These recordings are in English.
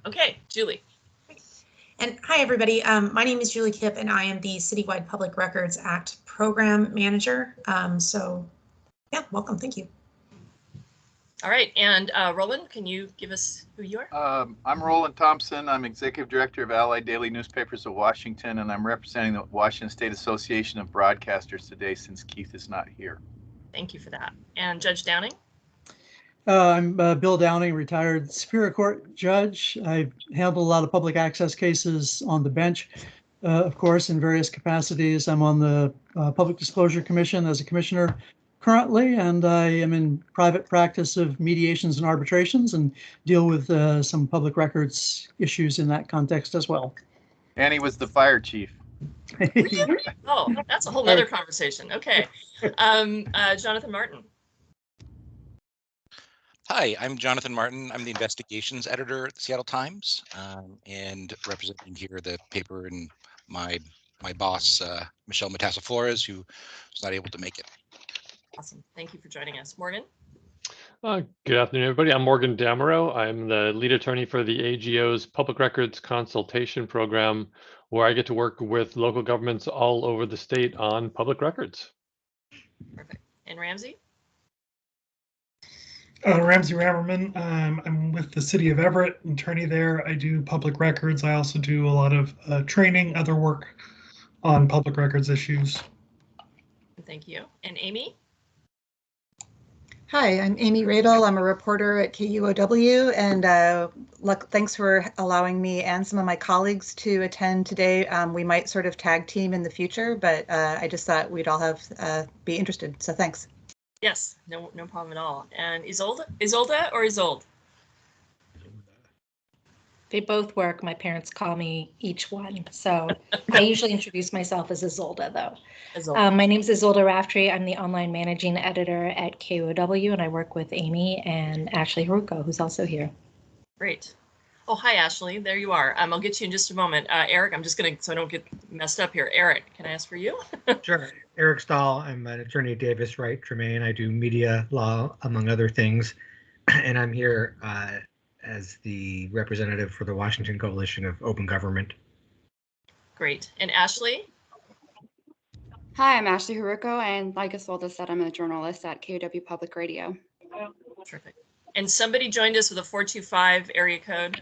Okay, Julie. And hi, everybody. My name is Julie Kipp, and I am the Citywide Public Records Act Program Manager. Yeah, welcome. Thank you. All right, and Roland, can you give us who you are? I'm Roland Thompson. I'm Executive Director of Allied Daily Newspapers of Washington, and I'm representing the Washington State Association of Broadcasters today since Keith is not here. Thank you for that. And Judge Downing? I'm Bill Downing, retired Superior Court judge. I've handled a lot of public access cases on the bench, of course, in various capacities. I'm on the Public Disclosure Commission as a commissioner currently, and I am in private practice of mediations and arbitrations and deal with some public records issues in that context as well. And he was the fire chief. Oh, that's a whole other conversation. Okay. Jonathan Martin. Hi, I'm Jonathan Martin. I'm the investigations editor at the Seattle Times, and representing here the paper and my boss, Michelle Matassa Flores, who was not able to make it. Awesome. Thank you for joining us. Morgan? Good afternoon, everybody. I'm Morgan Damerow. I'm the lead attorney for the AGO's Public Records Consultation Program, where I get to work with local governments all over the state on public records. Perfect. And Ramsey? Ramsey Rammerman. I'm with the City of Everett, attorney there. I do public records. I also do a lot of training, other work on public records issues. Thank you. And Amy? Hi, I'm Amy Radel. I'm a reporter at KUOW, and thanks for allowing me and some of my colleagues to attend today. We might sort of tag team in the future, but I just thought we'd all have be interested, so thanks. Yes, no problem at all. And Isolde or Isolde? They both work. My parents call me each one. So I usually introduce myself as Isolde, though. My name is Isolde Raftery. I'm the online managing editor at KUOW, and I work with Amy and Ashley Haruko, who's also here. Great. Oh, hi, Ashley. There you are. I'll get you in just a moment. Eric, I'm just going to, so I don't get messed up here. Eric, can I ask for you? Sure. Eric Stahl. I'm an attorney at Davis Wright Tremaine. I do media law, among other things. And I'm here as the representative for the Washington Coalition of Open Government. Great. And Ashley? Hi, I'm Ashley Haruko, and like Isolde said, I'm a journalist at KUOW Public Radio. Terrific. And somebody joined us with a 425 area code.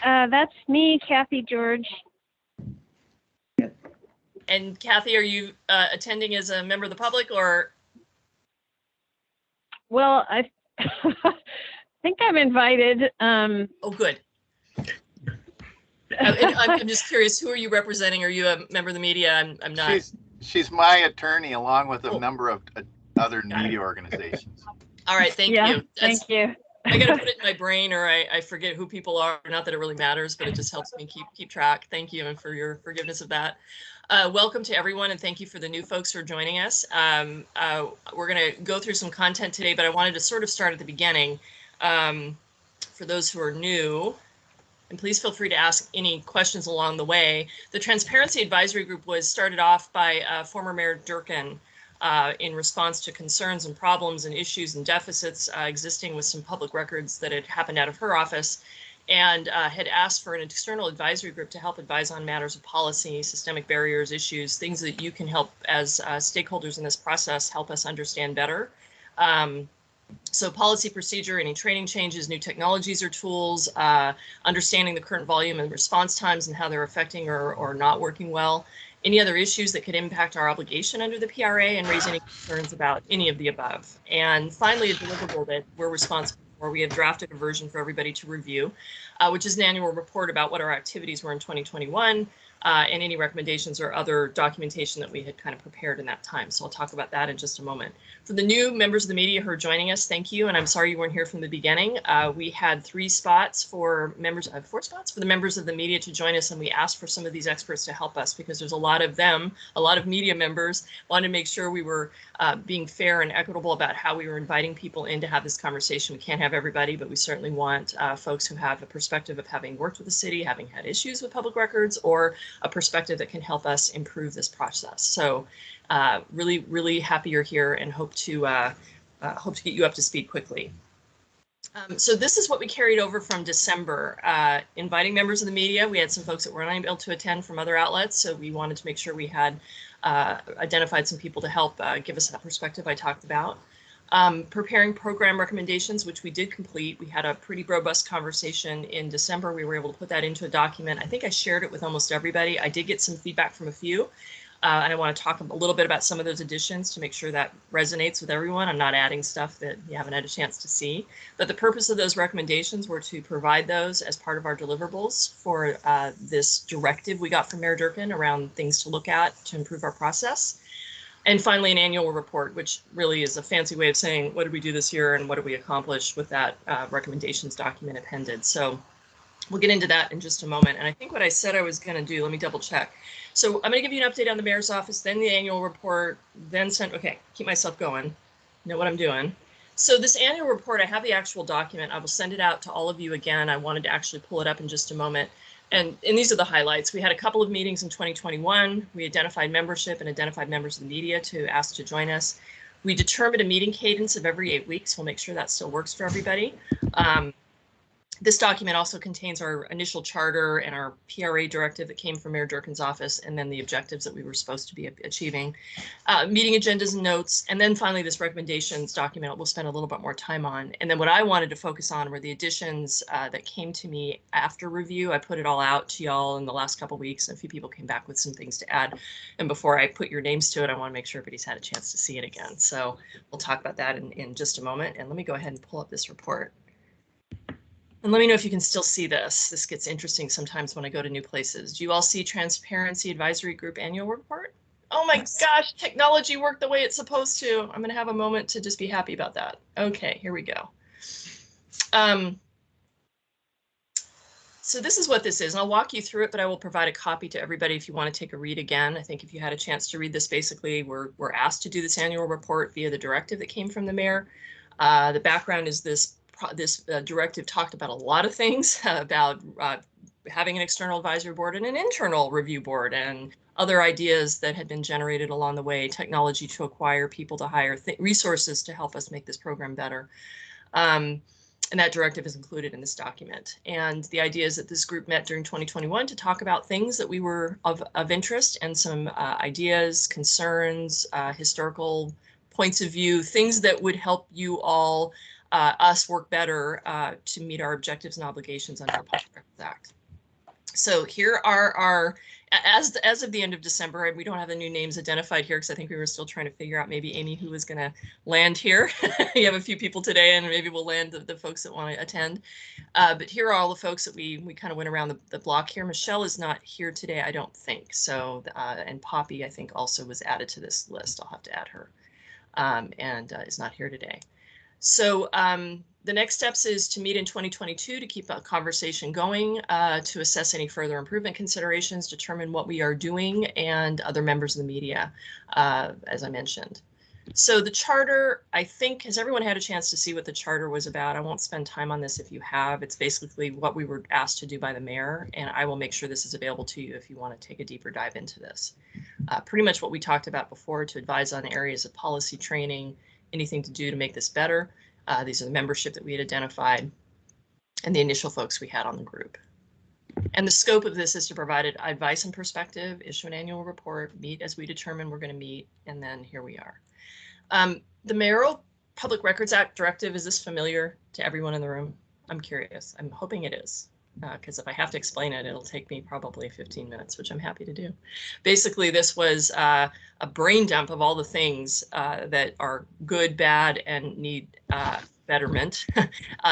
That's me, Kathy George. And Kathy, are you attending as a member of the public or? Well, I think I'm invited. Oh, good. I'm just curious, who are you representing? Are you a member of the media? I'm not. She's my attorney along with a number of other media organizations. All right, thank you. Thank you. I got to put it in my brain or I forget who people are. Not that it really matters, but it just helps me keep track. Thank you and for your forgiveness of that. Welcome to everyone, and thank you for the new folks who are joining us. We're going to go through some content today, but I wanted to sort of start at the beginning. For those who are new, and please feel free to ask any questions along the way. The Transparency Advisory Group was started off by former Mayor Durkin in response to concerns and problems and issues and deficits existing with some public records that had happened out of her office, and had asked for an external advisory group to help advise on matters of policy, systemic barriers, issues, things that you can help as stakeholders in this process help us understand better. So policy, procedure, any training changes, new technologies or tools, understanding the current volume and response times and how they're affecting or not working well, any other issues that could impact our obligation under the PRA, and raise any concerns about any of the above. And finally, a deliverable that we're responsible for. We have drafted a version for everybody to review, which is an annual report about what our activities were in 2021, and any recommendations or other documentation that we had kind of prepared in that time. So I'll talk about that in just a moment. For the new members of the media who are joining us, thank you. And I'm sorry you weren't here from the beginning. We had 4 spots for members for the members of the media to join us. And we asked for some of these experts to help us because there's a lot of them, a lot of media members, wanted to make sure we were being fair and equitable about how we were inviting people in to have this conversation. We can't have everybody, but we certainly want folks who have a perspective of having worked with the city, having had issues with public records, or a perspective that can help us improve this process. So really happy you're here and hope to get you up to speed quickly. So this is what we carried over from December, inviting members of the media. We had some folks that were unable to attend from other outlets, so we wanted to make sure we had identified some people to help give us that perspective I talked about. Preparing program recommendations, which we did complete. We had a pretty robust conversation in December. We were able to put that into a document. I think I shared it with almost everybody. I did get some feedback from a few. And I want to talk a little bit about some of those additions to make sure that resonates with everyone. I'm not adding stuff that you haven't had a chance to see. But the purpose of those recommendations were to provide those as part of our deliverables for this directive we got from Mayor Durkin around things to look at to improve our process. And finally, an annual report, which really is a fancy way of saying, what did we do this year and what did we accomplish with that recommendations document appended. So we'll get into that in just a moment. And I think what I said I was going to do, let me double check. So I'm going to give you an update on the mayor's office, then the annual report, then send, okay, keep myself going, know what I'm doing. So this annual report, I have the actual document. I will send it out to all of you again. I wanted to actually pull it up in just a moment. And these are the highlights. We had a couple of meetings in 2021. We identified membership and identified members of the media to ask to join us. We determined a meeting cadence of every 8 weeks. We'll make sure that still works for everybody. This document also contains our initial charter and our PRA directive that came from Mayor Durkin's office, and then the objectives that we were supposed to be achieving, meeting agendas and notes, and then finally this recommendations document we'll spend a little bit more time on. And then what I wanted to focus on were the additions that came to me after review. I put it all out to y'all in the last couple of weeks, and a few people came back with some things to add. And before I put your names to it, I want to make sure everybody's had a chance to see it again. So we'll talk about that in just a moment. And let me go ahead and pull up this report. And let me know if you can still see this. This gets interesting sometimes when I go to new places. Do you all see Transparency Advisory Group annual report? Oh my gosh, technology worked the way it's supposed to. I'm going to have a moment to just be happy about that. Okay, here we go. So this is what this is, and I'll walk you through it, but I will provide a copy to everybody if you want to take a read again. I think if you had a chance to read this, basically, we're asked to do this annual report via the directive that came from the mayor. The background is this directive talked about a lot of things, about having an external advisory board and an internal review board and other ideas that had been generated along the way, technology to acquire, people to hire, resources to help us make this program better. And that directive is included in this document. And the idea is that this group met during 2021 to talk about things that we were of interest and some ideas, concerns, historical points of view, things that would help you all us work better to meet our objectives and obligations under the Public Records Act. So here are our, as of the end of December, we don't have the new names identified here because I think we were still trying to figure out maybe Amy who was going to land here. You have a few people today and maybe we'll land the folks that want to attend. But here are all the folks that we kind of went around the block here. Michelle is not here today, I don't think. So, and Poppy, I think also was added to this list. I'll have to add her and is not here today. So the next steps is to meet in 2022 to keep a conversation going, to assess any further improvement considerations, determine what we are doing, and other members of the media, as I mentioned. So the charter, I think, has everyone had a chance to see what the charter was about? I won't spend time on this if you have. It's basically what we were asked to do by the mayor, and I will make sure this is available to you if you want to take a deeper dive into this. Pretty much what we talked about before, to advise on areas of policy training, anything to do to make this better. These are the membership that we had identified and the initial folks we had on the group. And the scope of this is to provide advice and perspective, issue an annual report, meet as we determine we're going to meet, and then here we are. The Mayoral Public Records Act directive, is this familiar to everyone in the room? I'm curious. I'm hoping it is. Because if I have to explain it, it'll take me probably 15 minutes, which I'm happy to do. Basically, this was a brain dump of all the things that are good, bad, and need betterment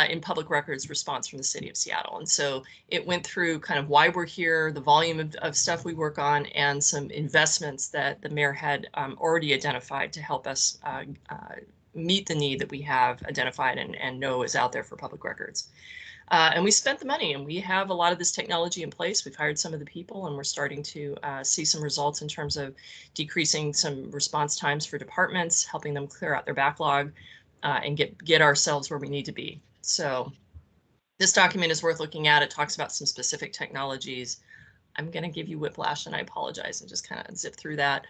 in public records response from the city of Seattle. And so it went through kind of why we're here, the volume of stuff we work on, and some investments that the mayor had already identified to help us meet the need that we have identified and know is out there for public records. And we spent the money, and we have a lot of this technology in place. We've hired some of the people, and we're starting to see some results in terms of decreasing some response times for departments, helping them clear out their backlog, and get ourselves where we need to be. So this document is worth looking at. It talks about some specific technologies. I'm going to give you whiplash, and I apologize and just kind of zip through that.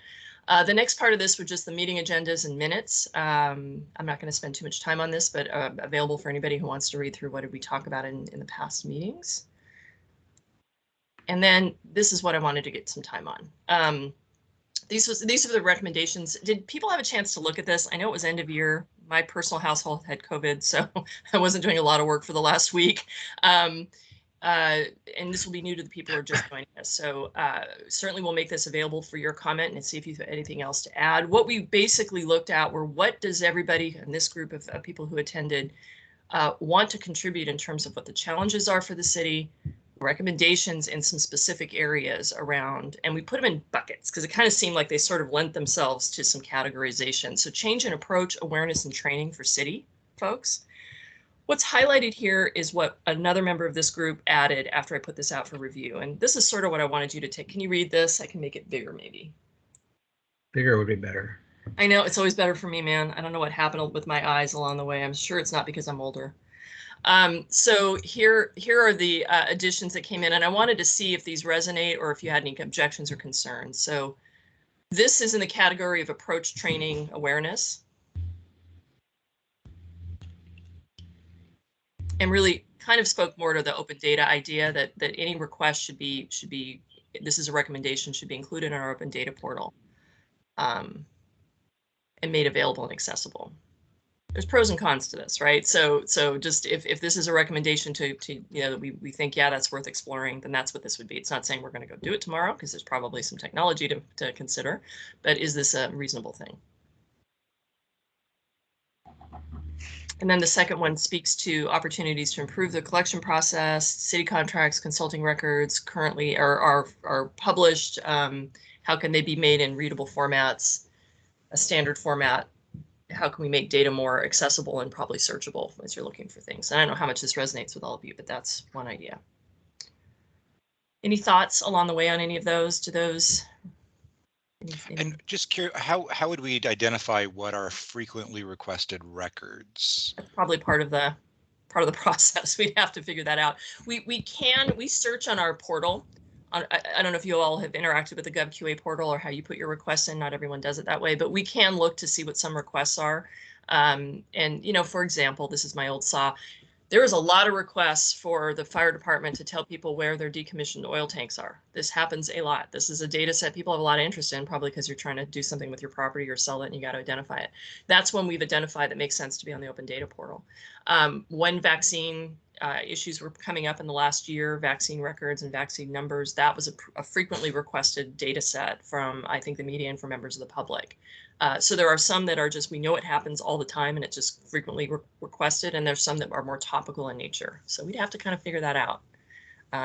The next part of this was just the meeting agendas and minutes. I'm not going to spend too much time on this, but available for anybody who wants to read through what did we talk about in the past meetings. And then this is what I wanted to get some time on. These are the recommendations. Did people have a chance to look at this? I know it was end of year. My personal household had COVID, so I wasn't doing a lot of work for the last week. And this will be new to the people who are just joining us. So certainly we'll make this available for your comment and see if you have anything else to add. What we basically looked at were what does everybody in this group of people who attended want to contribute in terms of what the challenges are for the city, recommendations in some specific areas around, and we put them in buckets because it kind of seemed like they sort of lent themselves to some categorization. So change in approach, awareness, and training for city folks. What's highlighted here is what another member of this group added after I put this out for review. And this is sort of what I wanted you to take. Can you read this? I can make it bigger maybe. Bigger would be better. I know, it's always better for me, man. I don't know what happened with my eyes along the way. I'm sure it's not because I'm older. So here are the additions that came in, and I wanted to see if these resonate or if you had any objections or concerns. So this is in the category of approach, training, awareness. And really kind of spoke more to the open data idea that any request should be, this is a recommendation, should be included in our open data portal and made available and accessible. There's pros and cons to this, right? So just if this is a recommendation to you know, we think, yeah, that's worth exploring, then that's what this would be. It's not saying we're going to go do it tomorrow because there's probably some technology to consider, but is this a reasonable thing? And then the second one speaks to opportunities to improve the collection process, city contracts, consulting records currently are published. How can they be made in readable formats, a standard format? How can we make data more accessible and probably searchable as you're looking for things? And I don't know how much this resonates with all of you, but that's one idea. Any thoughts along the way on any of those? To those? And just curious, how would we identify what are frequently requested records? That's probably part of the process. We'd have to figure that out. We search on our portal. I don't know if you all have interacted with the GovQA portal or how you put your requests in. Not everyone does it that way, but we can look to see what some requests are. And you know, for example, this is my old saw. There is a lot of requests for the fire department to tell people where their decommissioned oil tanks are. This happens a lot. This is a data set people have a lot of interest in, probably because you're trying to do something with your property or sell it and you got to identify it. That's one we've identified that makes sense to be on the open data portal. When vaccine issues were coming up in the last year, vaccine records and vaccine numbers, that was a frequently requested data set from, I think, the media and from members of the public. So there are some that are just, we know it happens all the time and it's just frequently requested, and there's some that are more topical in nature. So we'd have to kind of figure that out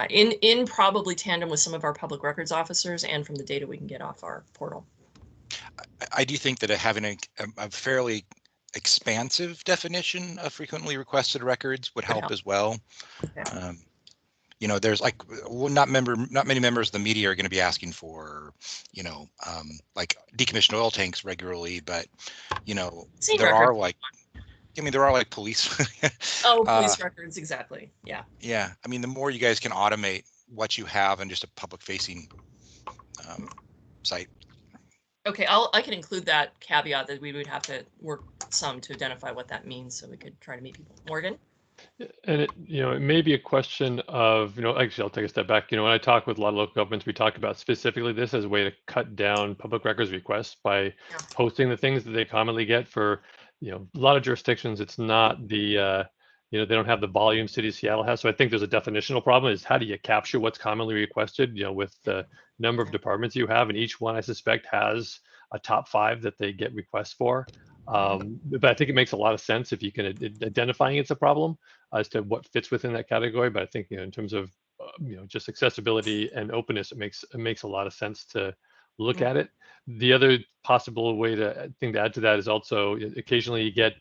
in probably tandem with some of our public records officers and from the data we can get off our portal. I do think that having a fairly expansive definition of frequently requested records would help as well. Okay. You know, there's like, well, not many members of the media are going to be asking for, you know, like decommissioned oil tanks regularly, but you know, there are like, I mean, there are like police. Police records, exactly. Yeah. Yeah, I mean, the more you guys can automate what you have in just a public-facing site. Okay, I can include that caveat that we would have to work some to identify what that means, so we could try to meet people. Morgan? And it may be a question of, actually, I'll take a step back. When I talk with a lot of local governments, we talk about specifically this as a way to cut down public records requests by posting the things that they commonly get for, a lot of jurisdictions. It's not the, they don't have the volume City of Seattle has. So I think there's a definitional problem is how do you capture what's commonly requested, with the number of departments you have, and each one I suspect has a top 5 that they get requests for. But I think it makes a lot of sense if you can identifying it's a problem as to what fits within that category. But I think in terms of just accessibility and openness, it makes a lot of sense to look at it. The other possible thing to add to that is also occasionally you get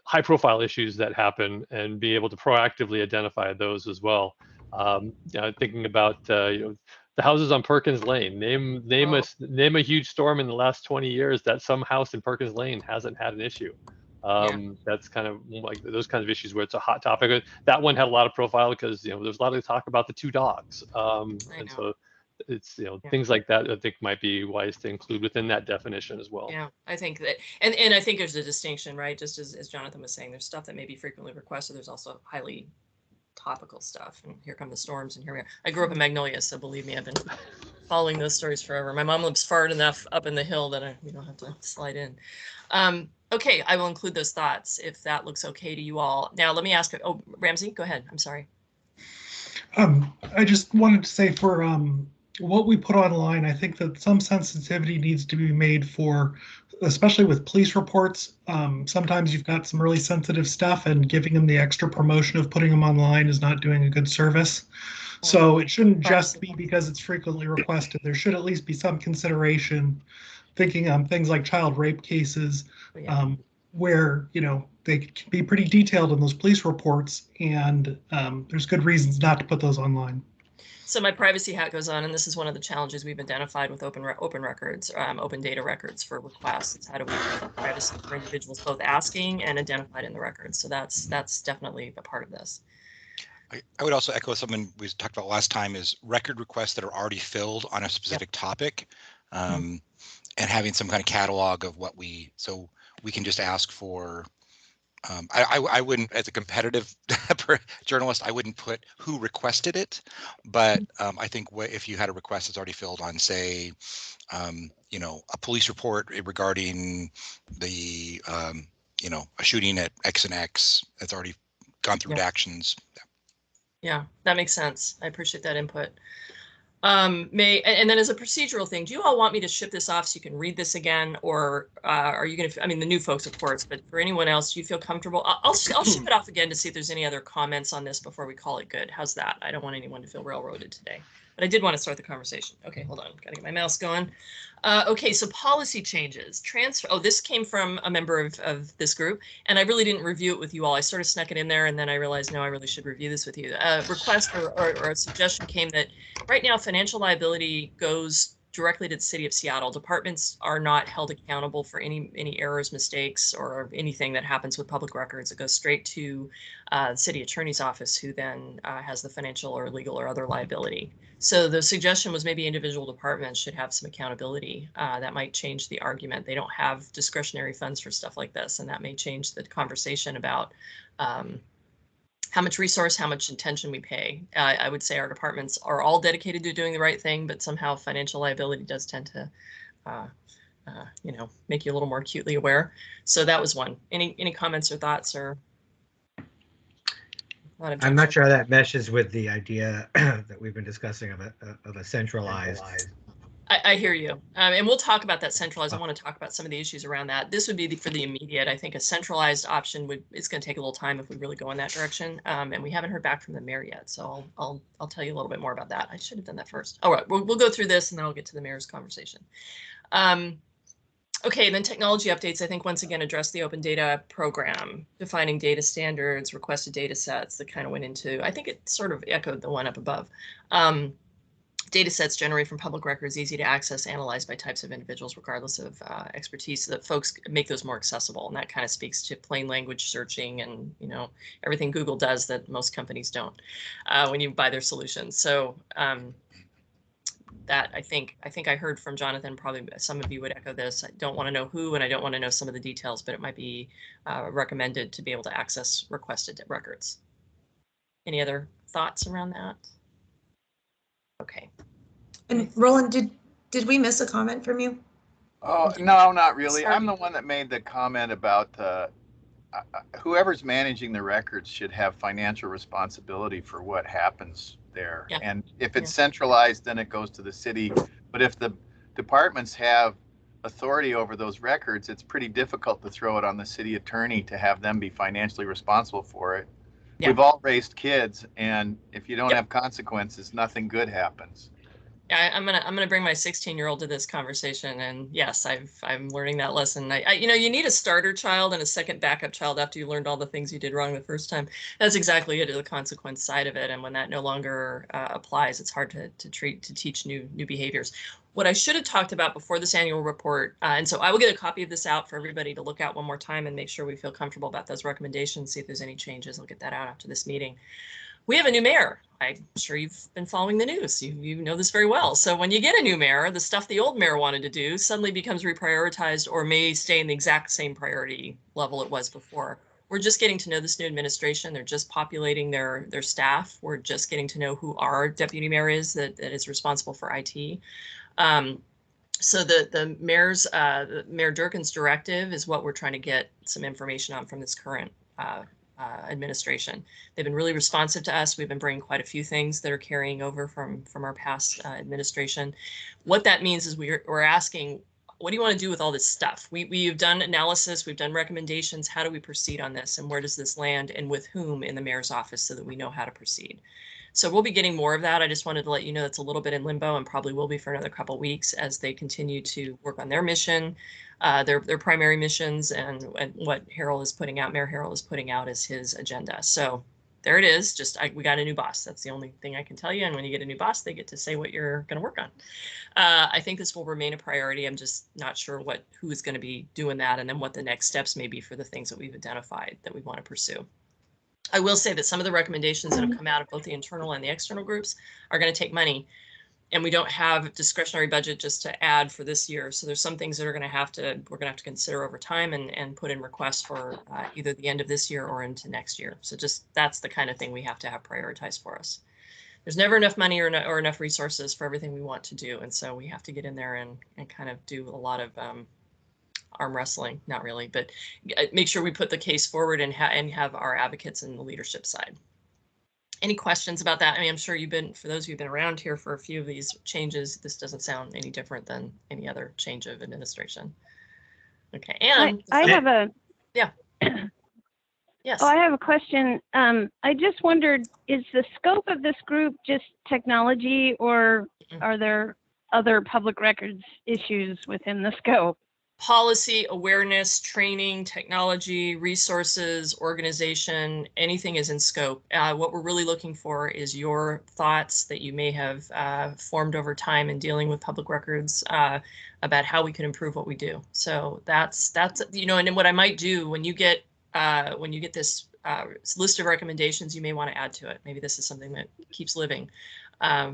high profile issues that happen and be able to proactively identify those as well. Thinking about the houses on Perkins Lane. Name a huge storm in the last 20 years that some house in Perkins Lane hasn't had an issue. That's kind of like those kinds of issues where it's a hot topic. That one had a lot of profile because there's a lot of talk about the 2 dogs, and so it's, things like that I think might be wise to include within that definition as well. Yeah, I think that, and I think there's a distinction, right? Just as Jonathan was saying, there's stuff that may be frequently requested. There's also highly topical stuff. And here come the storms, and here we are. I grew up in Magnolia, so believe me, I've been following those stories forever. My mom lives far enough up in the hill that we don't have to slide in. Okay, I will include those thoughts if that looks okay to you all. Now, let me ask, oh, Ramsey, go ahead. I'm sorry. I just wanted to say for what we put online, I think that some sensitivity needs to be made for, especially with police reports. Sometimes you've got some really sensitive stuff, and giving them the extra promotion of putting them online is not doing a good service. So it shouldn't just be because it's frequently requested. There should at least be some consideration, thinking on things like child rape cases, where, they can be pretty detailed in those police reports, and there's good reasons not to put those online. So my privacy hat goes on, and this is one of the challenges we've identified with open records, open data records for requests. It's how do we protect privacy for individuals both asking and identified in the records. So that's definitely a part of this. I would also echo something we talked about last time, is record requests that are already filled on a specific topic, and having some kind of catalog of what so we can just ask for. I wouldn't, as a competitive journalist, I wouldn't put who requested it, but I think if you had a request that's already filled on, say, a police report regarding the, a shooting at X and X that's already gone through redactions. Yeah, that makes sense. I appreciate that input. And then as a procedural thing, do you all want me to ship this off so you can read this again, or are you going to, the new folks, of course, but for anyone else, do you feel comfortable? I'll ship it off again to see if there's any other comments on this before we call it good. How's that? I don't want anyone to feel railroaded today, but I did want to start the conversation. Okay, hold on. Got to get my mouse going. Okay, so policy changes, transfer. Oh, this came from a member of this group, and I really didn't review it with you all. I sort of snuck it in there, and then I realized, no, I really should review this with you. Request or a suggestion came that right now financial liability goes directly to the city of Seattle. Departments are not held accountable for any errors, mistakes, or anything that happens with public records. It goes straight to the city attorney's office, who then has the financial or legal or other liability. So the suggestion was maybe individual departments should have some accountability. That might change the argument. They don't have discretionary funds for stuff like this, and that may change the conversation about how much resource, how much intention we pay. I would say our departments are all dedicated to doing the right thing, but somehow financial liability does tend to, make you a little more acutely aware. So that was one. Any comments or thoughts or? I'm not sure how that meshes with the idea that we've been discussing of a centralized. I hear you. And we'll talk about that centralized. I want to talk about some of the issues around that. This would be for the immediate. I think a centralized option it's going to take a little time if we really go in that direction. And we haven't heard back from the mayor yet. So I'll tell you a little bit more about that. I should have done that first. All right, we'll go through this and then I'll get to the mayor's conversation. Okay, then technology updates, I think, once again, address the open data program, defining data standards, requested data sets that kind of went into, I think it sort of echoed the one up above. Data sets generated from public records, easy to access, analyzed by types of individuals, regardless of expertise, so that folks make those more accessible. And that kind of speaks to plain language searching and, everything Google does that most companies don't when you buy their solutions. So that I think I heard from Jonathan, probably some of you would echo this. I don't want to know who, and I don't want to know some of the details, but it might be recommended to be able to access requested records. Any other thoughts around that? Okay. And Roland, did we miss a comment from you? Oh, no, not really. Sorry. I'm the one that made the comment about whoever's managing the records should have financial responsibility for what happens there. Yeah. And if it's centralized, then it goes to the city. But if the departments have authority over those records, it's pretty difficult to throw it on the city attorney to have them be financially responsible for it. Yeah. We've all raised kids, and if you don't have consequences, nothing good happens. Yeah, I'm gonna bring my 16-year-old to this conversation, and yes, I'm learning that lesson. You need a starter child and a second backup child after you learned all the things you did wrong the first time. That's exactly it, the consequence side of it, and when that no longer applies, it's hard to teach new behaviors. What I should have talked about before this annual report, and so I will get a copy of this out for everybody to look at one more time and make sure we feel comfortable about those recommendations, see if there's any changes. I'll get that out after this meeting. We have a new mayor. I'm sure you've been following the news. You know this very well. So when you get a new mayor, the stuff the old mayor wanted to do suddenly becomes reprioritized or may stay in the exact same priority level it was before. We're just getting to know this new administration. They're just populating their staff. We're just getting to know who our deputy mayor is that is responsible for IT. So the mayor's Mayor Durkin's directive is what we're trying to get some information on from this current administration. They've been really responsive to us. We've been bringing quite a few things that are carrying over from our past administration. What that means is we're asking, what do you want to do with all this stuff? We've done analysis, we've done recommendations. How do we proceed on this, and where does this land, and with whom in the mayor's office, so that we know how to proceed? So we'll be getting more of that. I just wanted to let you know it's a little bit in limbo, and probably will be for another couple of weeks as they continue to work on their mission, their primary missions, and what Harold is putting out, Mayor Harold is putting out as his agenda. So there it is. Just we got a new boss. That's the only thing I can tell you. And when you get a new boss, they get to say what you're going to work on. I think this will remain a priority. I'm just not sure who is going to be doing that, and then what the next steps may be for the things that we've identified that we want to pursue. I will say that some of the recommendations that have come out of both the internal and the external groups are going to take money, and we don't have discretionary budget just to add for this year. So there's some things that we're going to have to consider over time and put in requests for either the end of this year or into next year. So just that's the kind of thing we have to have prioritized for us. There's never enough money or enough resources for everything we want to do, and so we have to get in there and kind of do a lot of arm wrestling, not really, but make sure we put the case forward and have our advocates in the leadership side. Any questions about that? I mean, I'm sure for those of you who've been around here for a few of these changes, this doesn't sound any different than any other change of administration. Okay, and I have a yeah. Yes. Oh, I have a question. I just wondered, is the scope of this group just technology, or are there other public records issues within the scope? Policy, awareness, training, technology, resources, organization, anything is in scope. What we're really looking for is your thoughts that you may have formed over time in dealing with public records about how we can improve what we do. So that's and then what I might do when you get this list of recommendations, you may want to add to it. Maybe this is something that keeps living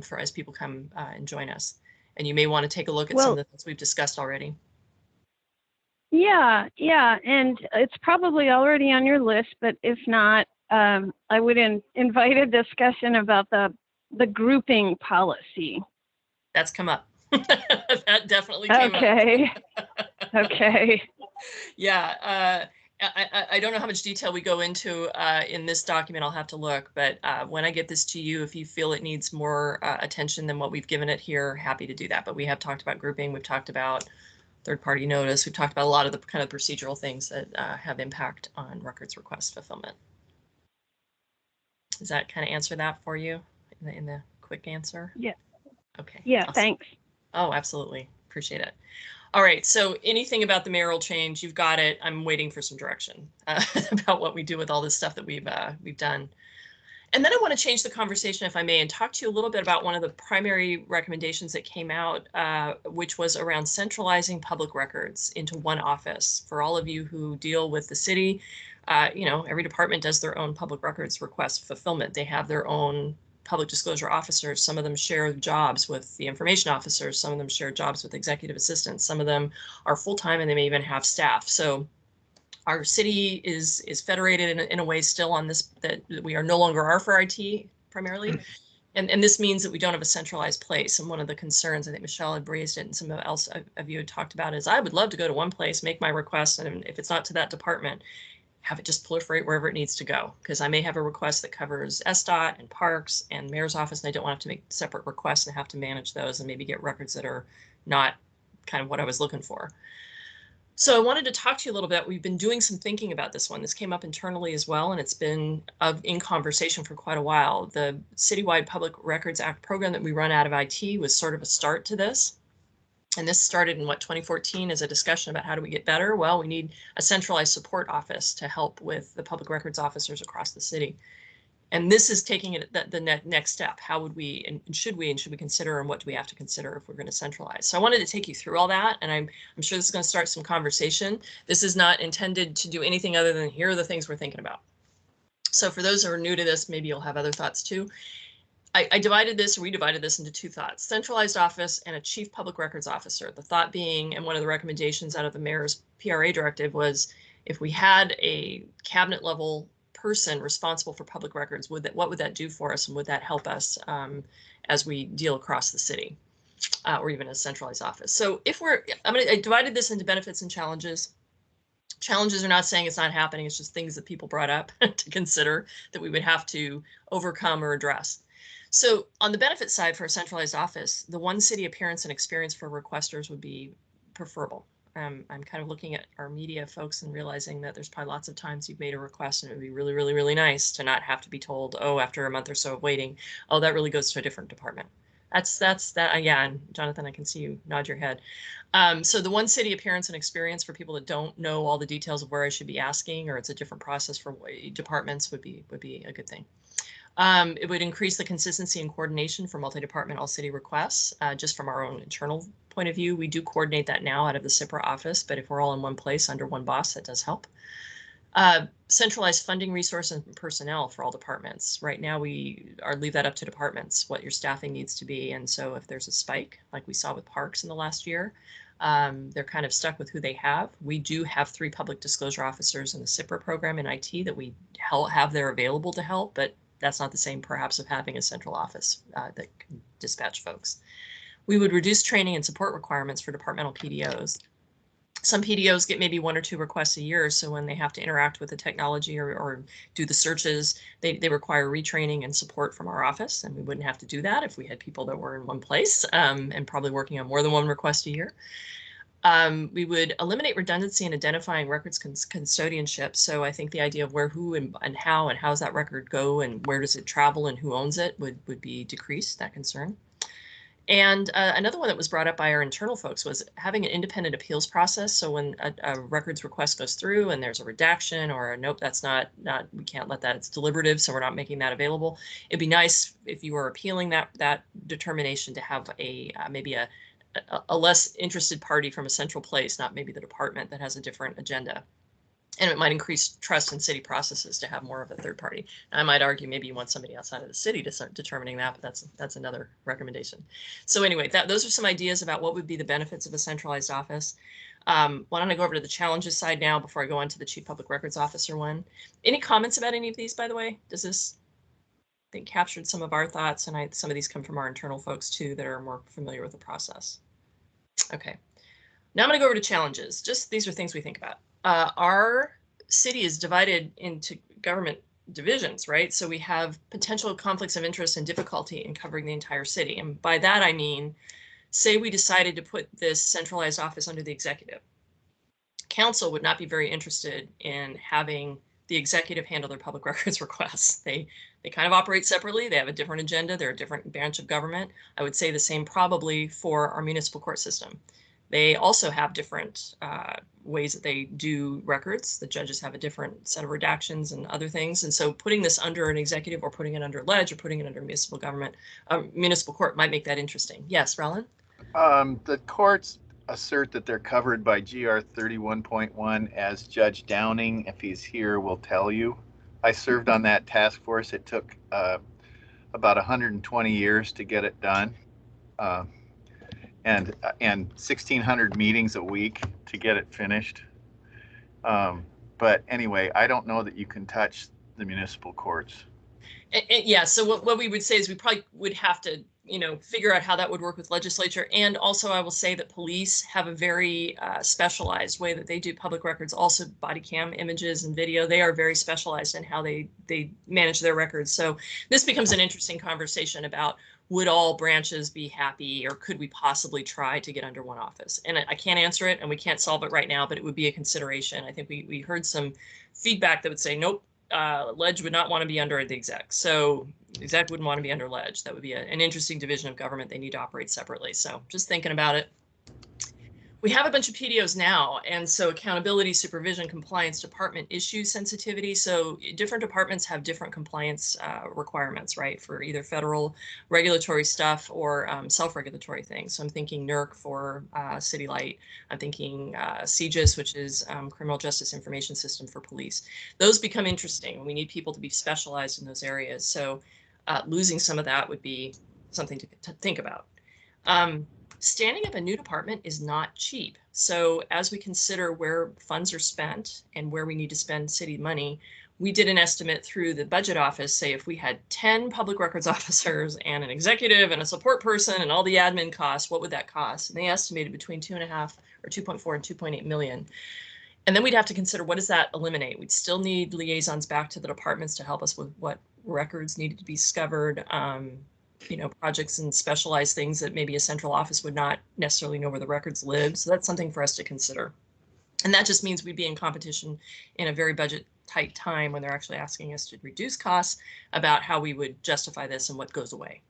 for as people come and join us. And you may want to take a look at some of the things we've discussed already. Yeah, and it's probably already on your list, but if not, I would invite a discussion about the grouping policy. That's come up. That definitely came up. Okay. Yeah, I don't know how much detail we go into in this document. I'll have to look, but when I get this to you, if you feel it needs more attention than what we've given it here, happy to do that. But we have talked about grouping. We've talked about third-party notice. We've talked about a lot of the kind of procedural things that have impact on records request fulfillment. Does that kind of answer that for you in the quick answer? Yeah. Okay. Yeah, awesome. Thanks. Oh, absolutely. Appreciate it. All right, so anything about the mayoral change, you've got it. I'm waiting for some direction about what we do with all this stuff that we've done. And then I want to change the conversation, if I may, and talk to you a little bit about one of the primary recommendations that came out, which was around centralizing public records into one office. For all of you who deal with the city, every department does their own public records request fulfillment. They have their own public disclosure officers. Some of them share jobs with the information officers. Some of them share jobs with executive assistants. Some of them are full-time, and they may even have staff. So our city is federated in a way still on this, that we are no longer are for IT primarily. And this means that we don't have a centralized place. And one of the concerns, I think Michelle had raised it and some else of you had talked about, is I would love to go to one place, make my request, and if it's not to that department, have it just proliferate wherever it needs to go. Because I may have a request that covers SDOT and parks and mayor's office, and I don't want to make separate requests and have to manage those and maybe get records that are not kind of what I was looking for. So I wanted to talk to you a little bit. We've been doing some thinking about this one. This came up internally as well, and it's been in conversation for quite a while. The Citywide Public Records Act program that we run out of IT was sort of a start to this. And this started in 2014 as a discussion about how do we get better? Well, we need a centralized support office to help with the public records officers across the city. And this is taking it the next step. How would we and should we consider, and what do we have to consider if we're going to centralize? So I wanted to take you through all that, and I'm sure this is going to start some conversation. This is not intended to do anything other than here are the things we're thinking about. So for those who are new to this, maybe you'll have other thoughts too. We divided this into two thoughts: centralized office and a chief public records officer. The thought being, and one of the recommendations out of the mayor's PRA directive was, if we had a cabinet level person responsible for public records, what would that do for us, and would that help us as we deal across the city, or even a centralized office? So I divided this into benefits and challenges. Challenges are not saying it's not happening, it's just things that people brought up to consider that we would have to overcome or address. So on the benefit side, for a centralized office, the one city appearance and experience for requesters would be preferable. I'm kind of looking at our media folks and realizing that there's probably lots of times you've made a request and it would be really, really, really nice to not have to be told, oh, after a month or so of waiting, oh, that really goes to a different department. That's that again, Jonathan, I can see you nod your head. So the one city appearance and experience for people that don't know all the details of where I should be asking, or it's a different process for departments, would be a good thing. It would increase the consistency and coordination for multi-department all-city requests. Just from our own internal point of view, we do coordinate that now out of the CIPRA office, but if we're all in one place under one boss, that does help. Centralized funding, resource, and personnel for all departments. Right now, we leave that up to departments, what your staffing needs to be. And so if there's a spike, like we saw with parks in the last year, they're kind of stuck with who they have. We do have 3 public disclosure officers in the CIPRA program in IT that we have there available to help, but that's not the same perhaps of having a central office that can dispatch folks. We would reduce training and support requirements for departmental PDOs. Some PDOs get maybe 1 or 2 requests a year, so when they have to interact with the technology or do the searches, they require retraining and support from our office, and we wouldn't have to do that if we had people that were in one place and probably working on more than 1 request a year. We would eliminate redundancy in identifying records custodianship. So I think the idea of where, who, and how does that record go, and where does it travel, and who owns it would be decreased, that concern. And another one that was brought up by our internal folks was having an independent appeals process. So when a records request goes through and there's a redaction or a nope, that's not we can't let that, it's deliberative, so we're not making that available. It'd be nice if you were appealing that determination to have maybe a less interested party from a central place, not maybe the department that has a different agenda. And it might increase trust in city processes to have more of a third party. And I might argue maybe you want somebody outside of the city to start determining that, but that's another recommendation. So anyway, those are some ideas about what would be the benefits of a centralized office. Why don't I go over to the challenges side now before I go on to the Chief Public Records Officer one. Any comments about any of these, by the way? Does this, I think, captured some of our thoughts, and some of these come from our internal folks too that are more familiar with the process. Okay, now I'm going to go over to challenges. Just these are things we think about. Our city is divided into government divisions, right? So we have potential conflicts of interest and difficulty in covering the entire city. And by that, I mean, say we decided to put this centralized office under the executive. Council would not be very interested in having the executive handle their public records requests. They kind of operate separately. They have a different agenda. They're a different branch of government. I would say the same probably for our municipal court system. They also have different ways that they do records. The judges have a different set of redactions and other things. And so putting this under an executive or putting it under ledge or putting it under municipal government, municipal court might make that interesting. Yes, Roland? The courts assert that they're covered by GR 31.1, as Judge Downing, if he's here, will tell you. I served on that task force. It took about 120 years to get it done. And 1,600 meetings a week to get it finished. But anyway, I don't know that you can touch the municipal courts. Yeah, so what we would say is we probably would have to, figure out how that would work with legislature. And also I will say that police have a very specialized way that they do public records, also body cam images and video. They are very specialized in how they manage their records. So this becomes an interesting conversation about, would all branches be happy, or could we possibly try to get under one office? And I can't answer it and we can't solve it right now, but it would be a consideration. I think we heard some feedback that would say, nope, ledge would not want to be under the exec. So exec wouldn't want to be under ledge. That would be an interesting division of government. They need to operate separately. So just thinking about it. We have a bunch of PDOs now, and so accountability, supervision, compliance, department issue sensitivity. So different departments have different compliance requirements, right, for either federal regulatory stuff or self-regulatory things. So I'm thinking NERC for City Light. I'm thinking CJIS, which is Criminal Justice Information System for police. Those become interesting. We need people to be specialized in those areas. So losing some of that would be something to think about. Standing up a new department is not cheap. So as we consider where funds are spent and where we need to spend city money, we did an estimate through the budget office, say if we had 10 public records officers and an executive and a support person and all the admin costs, what would that cost? And they estimated between 2.5 or 2.4 and 2.8 million. And then we'd have to consider, what does that eliminate? We'd still need liaisons back to the departments to help us with what records needed to be discovered, projects and specialized things that maybe a central office would not necessarily know where the records live. So that's something for us to consider. And that just means we'd be in competition in a very budget tight time when they're actually asking us to reduce costs about how we would justify this and what goes away.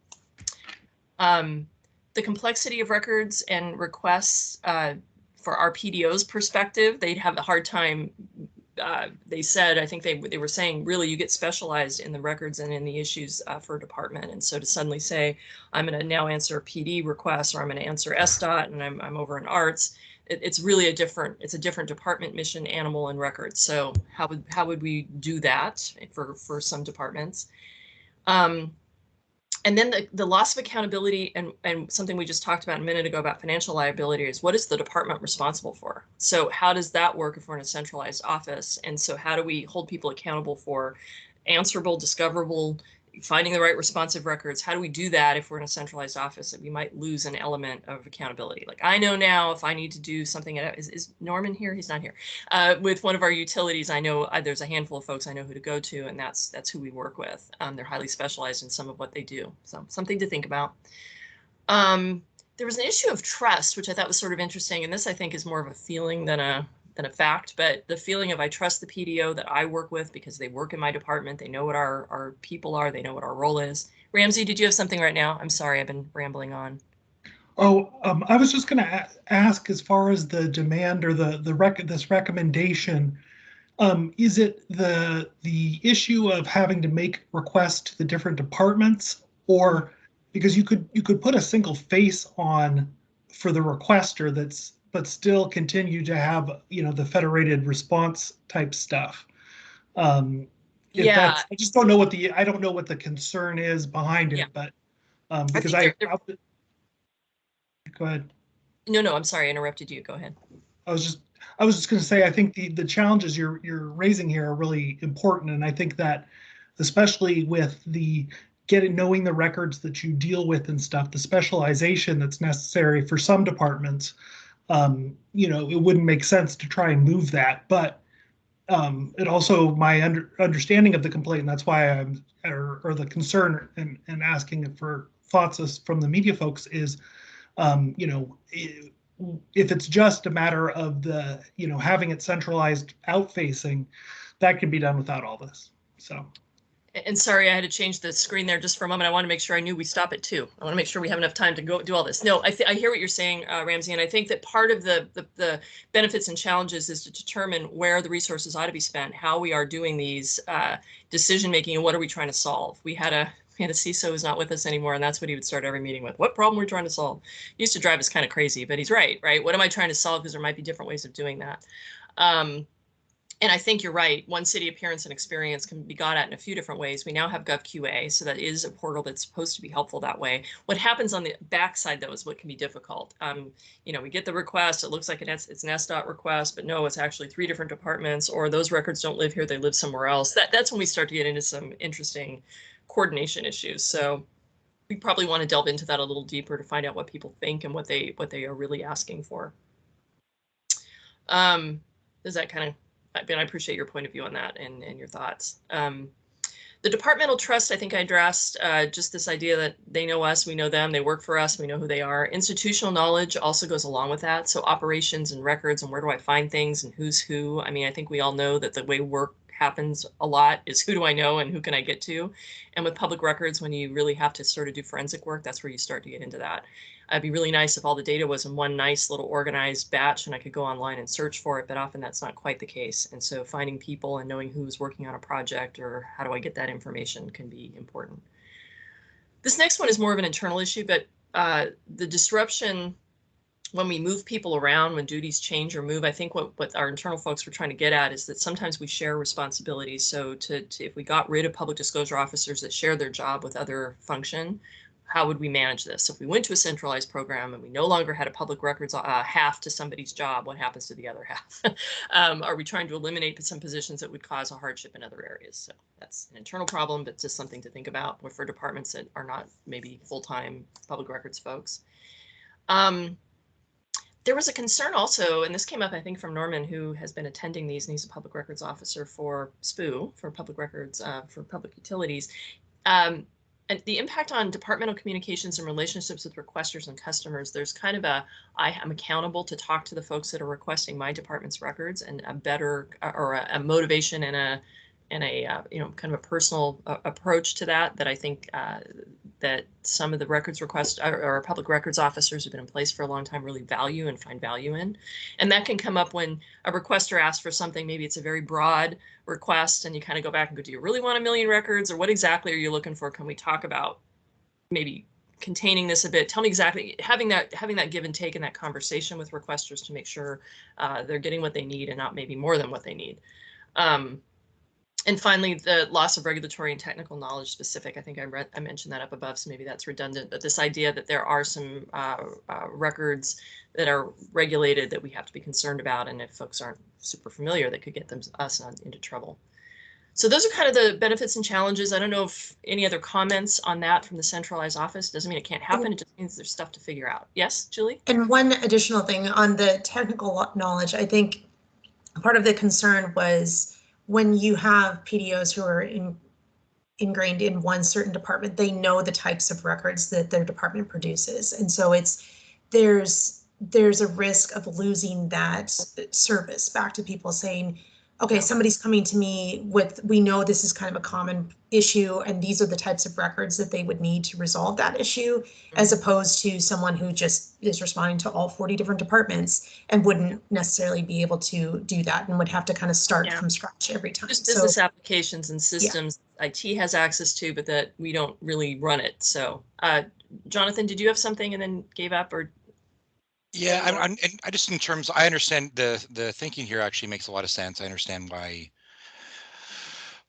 The complexity of records and requests for our PDO's perspective, they'd have a hard time. They said, I think they were saying, really, you get specialized in the records and in the issues for a department. And so to suddenly say, I'm going to now answer PD requests, or I'm going to answer SDOT, and I'm over in arts, it's really a different department mission, animal, and records. So how would we do that for some departments? And then the loss of accountability and something we just talked about a minute ago about financial liability is, what is the department responsible for? So how does that work if we're in a centralized office? And so how do we hold people accountable for answerable, discoverable, finding the right responsive records? How do we do that if we're in a centralized office that we might lose an element of accountability? Like, I know now if I need to do something, is Norman here? He's not here. With one of our utilities, I know there's a handful of folks I know who to go to, and that's who we work with. They're highly specialized in some of what they do. So something to think about. There was an issue of trust, which I thought was sort of interesting. And this, I think, is more of a feeling than a fact, but the feeling of, I trust the PDO that I work with because they work in my department. They know what our people are. They know what our role is. Ramsey, did you have something right now? I'm sorry, I've been rambling on. Oh, I was just going to ask, as far as the demand or this recommendation, is it the issue of having to make requests to the different departments, or because you could put a single face on for the requester but still continue to have, the federated response type stuff. Yeah, I just don't know what the concern is behind it, but because go ahead. No, I'm sorry, I interrupted you. Go ahead. I was just going to say, I think the challenges you're raising here are really important, and I think that, especially with knowing the records that you deal with and stuff, the specialization that's necessary for some departments, it wouldn't make sense to try and move that. But it also, my understanding of the complaint, and that's why or the concern and asking for thoughts from the media folks is, if it's just a matter of having it centralized outfacing, that can be done without all this. So. And sorry, I had to change the screen there just for a moment. I want to make sure I knew we stop at 2. I want to make sure we have enough time to go do all this. No, I hear what you're saying, Ramsey, and I think that part of the benefits and challenges is to determine where the resources ought to be spent, how we are doing these decision making, and what are we trying to solve. We had a CISO who's not with us anymore, and that's what he would start every meeting with. What problem we're trying to solve? He used to drive us kind of crazy, but he's right? What am I trying to solve? Because there might be different ways of doing that. And I think you're right. One City appearance and experience can be got at in a few different ways. We now have GovQA, so that is a portal that's supposed to be helpful that way. What happens on the backside, though, is what can be difficult. We get the request. It looks like it's an SDOT request, but no, it's actually 3 different departments, or those records don't live here. They live somewhere else. That's when we start to get into some interesting coordination issues. So we probably want to delve into that a little deeper to find out what people think and what they are really asking for. Does that kind of, Ben, I appreciate your point of view on that and your thoughts. The departmental trust, I think I addressed just this idea that they know us, we know them, they work for us, we know who they are. Institutional knowledge also goes along with that. So operations and records and where do I find things and who's who. I mean, I think we all know that the way work happens a lot is who do I know and who can I get to? And with public records, when you really have to sort of do forensic work, that's where you start to get into that. It'd be really nice if all the data was in one nice little organized batch and I could go online and search for it, but often that's not quite the case. And so finding people and knowing who's working on a project or how do I get that information can be important. This next one is more of an internal issue, but the disruption when we move people around, when duties change or move, I think what our internal folks were trying to get at is that sometimes we share responsibilities. So if we got rid of public disclosure officers that share their job with other function, how would we manage this? If we went to a centralized program and we no longer had a public records half to somebody's job, what happens to the other half? Are we trying to eliminate some positions that would cause a hardship in other areas? So that's an internal problem, but just something to think about for departments that are not maybe full-time public records folks. There was a concern also, and this came up, I think, from Norman, who has been attending these, and he's a public records officer for SPU, for public records, for public utilities. And the impact on departmental communications and relationships with requesters and customers, there's kind of I am accountable to talk to the folks that are requesting my department's records, and a better or a motivation and a you know, kind of a personal approach to that I think that some of the records request or public records officers who've been in place for a long time really value and find value in. And that can come up when a requester asks for something, maybe it's a very broad request and you kind of go back and go, do you really want 1 million records, or what exactly are you looking for? Can we talk about maybe containing this a bit? Tell me exactly, having that give and take in that conversation with requesters to make sure they're getting what they need and not maybe more than what they need. And finally, the loss of regulatory and technical knowledge specific. I think I mentioned that up above, so maybe that's redundant, but this idea that there are some records that are regulated that we have to be concerned about, and if folks aren't super familiar, that could get us into trouble. So those are kind of the benefits and challenges. I don't know if any other comments on that from the centralized office. Doesn't mean it can't happen, it just means there's stuff to figure out. Yes, Julie? And one additional thing on the technical knowledge, I think part of the concern was when you have PDOs who are ingrained in one certain department, they know the types of records that their department produces. And so there's a risk of losing that service back to people saying, okay, somebody's coming to me with, we know this is kind of a common issue and these are the types of records that they would need to resolve that issue, as opposed to someone who just is responding to all 40 different departments and wouldn't necessarily be able to do that and would have to kind of start from scratch every time. Just business applications and systems IT has access to, but that we don't really run it. So Jonathan, did you have something and then gave up, or? Yeah, I just, in terms, I understand the thinking here actually makes a lot of sense. I understand why.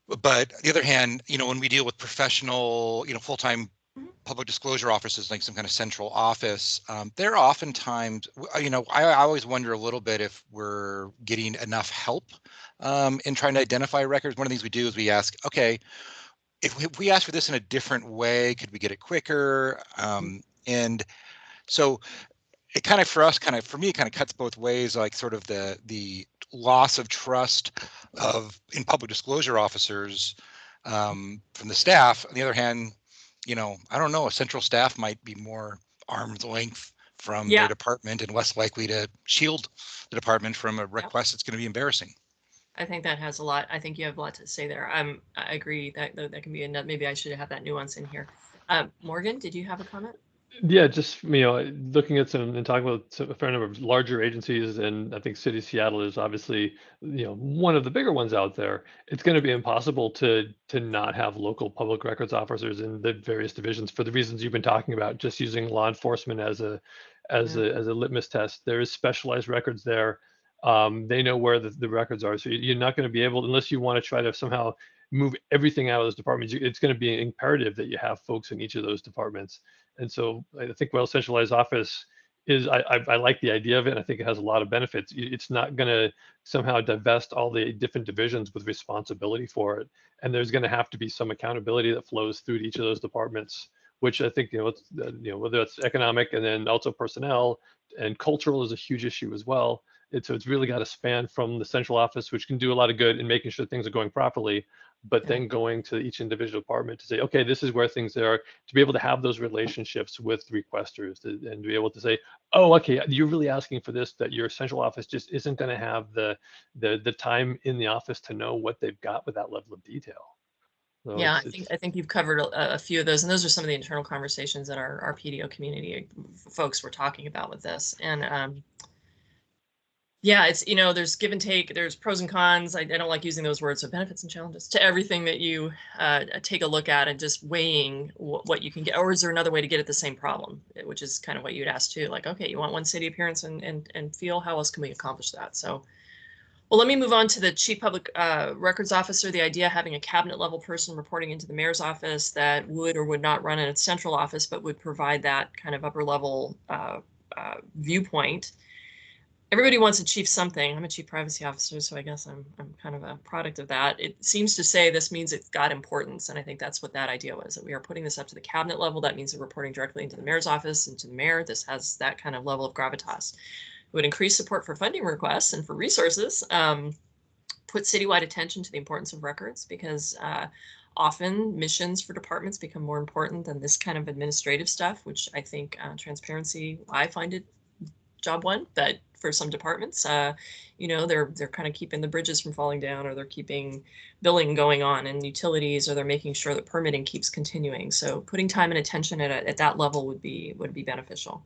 But on the other hand, you know, when we deal with professional, you know, full-time public disclosure offices, like some kind of central office, there are oftentimes, you know, I always wonder a little bit if we're getting enough help in trying to identify records. One of the things we do is we ask, okay, if we ask for this in a different way, could we get it quicker? And so it kind of, for me, it kind of cuts both ways, like sort of the loss of trust in public disclosure officers from the staff. On the other hand, you know, I don't know, a central staff might be more arm's length from their department and less likely to shield the department from a request that's going to be embarrassing. I think that has a lot. I think you have a lot to say there. I agree that can be enough. Maybe I should have that nuance in here. Morgan, did you have a comment? Yeah, just, you know, looking at some and talking about a fair number of larger agencies, and I think City of Seattle is obviously, you know, one of the bigger ones out there. It's going to be impossible to not have local public records officers in the various divisions for the reasons you've been talking about. Just using law enforcement as a litmus test. There is specialized records there. They know where the records are, so you're not going to be able, unless you want to try to somehow move everything out of those departments. It's going to be imperative that you have folks in each of those departments. And so I think centralized office is, I like the idea of it. I think it has a lot of benefits. It's not going to somehow divest all the different divisions with responsibility for it. And there's going to have to be some accountability that flows through to each of those departments, which I think, you know, whether it's economic and then also personnel and cultural is a huge issue as well. So it's really got to span from the central office, which can do a lot of good in making sure things are going properly, but then going to each individual department to say, okay, this is where things are, to be able to have those relationships with requesters and be able to say, oh, okay, you're really asking for this, that your central office just isn't going to have the time in the office to know what they've got with that level of detail. So yeah, I think you've covered a few of those, and those are some of the internal conversations that our PDO community folks were talking about with this. And yeah, it's, there's give and take, there's pros and cons. I don't like using those words, so benefits and challenges to everything that you take a look at, and just weighing what you can get. Or is there another way to get at the same problem, which is kind of what you'd asked too. Like, okay, you want one city appearance and feel, how else can we accomplish that? So, well, let me move on to the Chief Public Records Officer. The idea of having a cabinet level person reporting into the mayor's office that would or would not run in a central office, but would provide that kind of upper level viewpoint. Everybody wants a chief something. I'm a chief privacy officer, so I guess I'm kind of a product of that. It seems to say this means it's got importance, and I think that's what that idea was, that we are putting this up to the cabinet level. That means they're reporting directly into the mayor's office and to the mayor. This has that kind of level of gravitas. It would increase support for funding requests and for resources, put citywide attention to the importance of records, because often missions for departments become more important than this kind of administrative stuff, which I think transparency, I find it job one, but for some departments, they're kind of keeping the bridges from falling down, or they're keeping billing going on and utilities, or they're making sure that permitting keeps continuing. So putting time and attention at that level would be beneficial.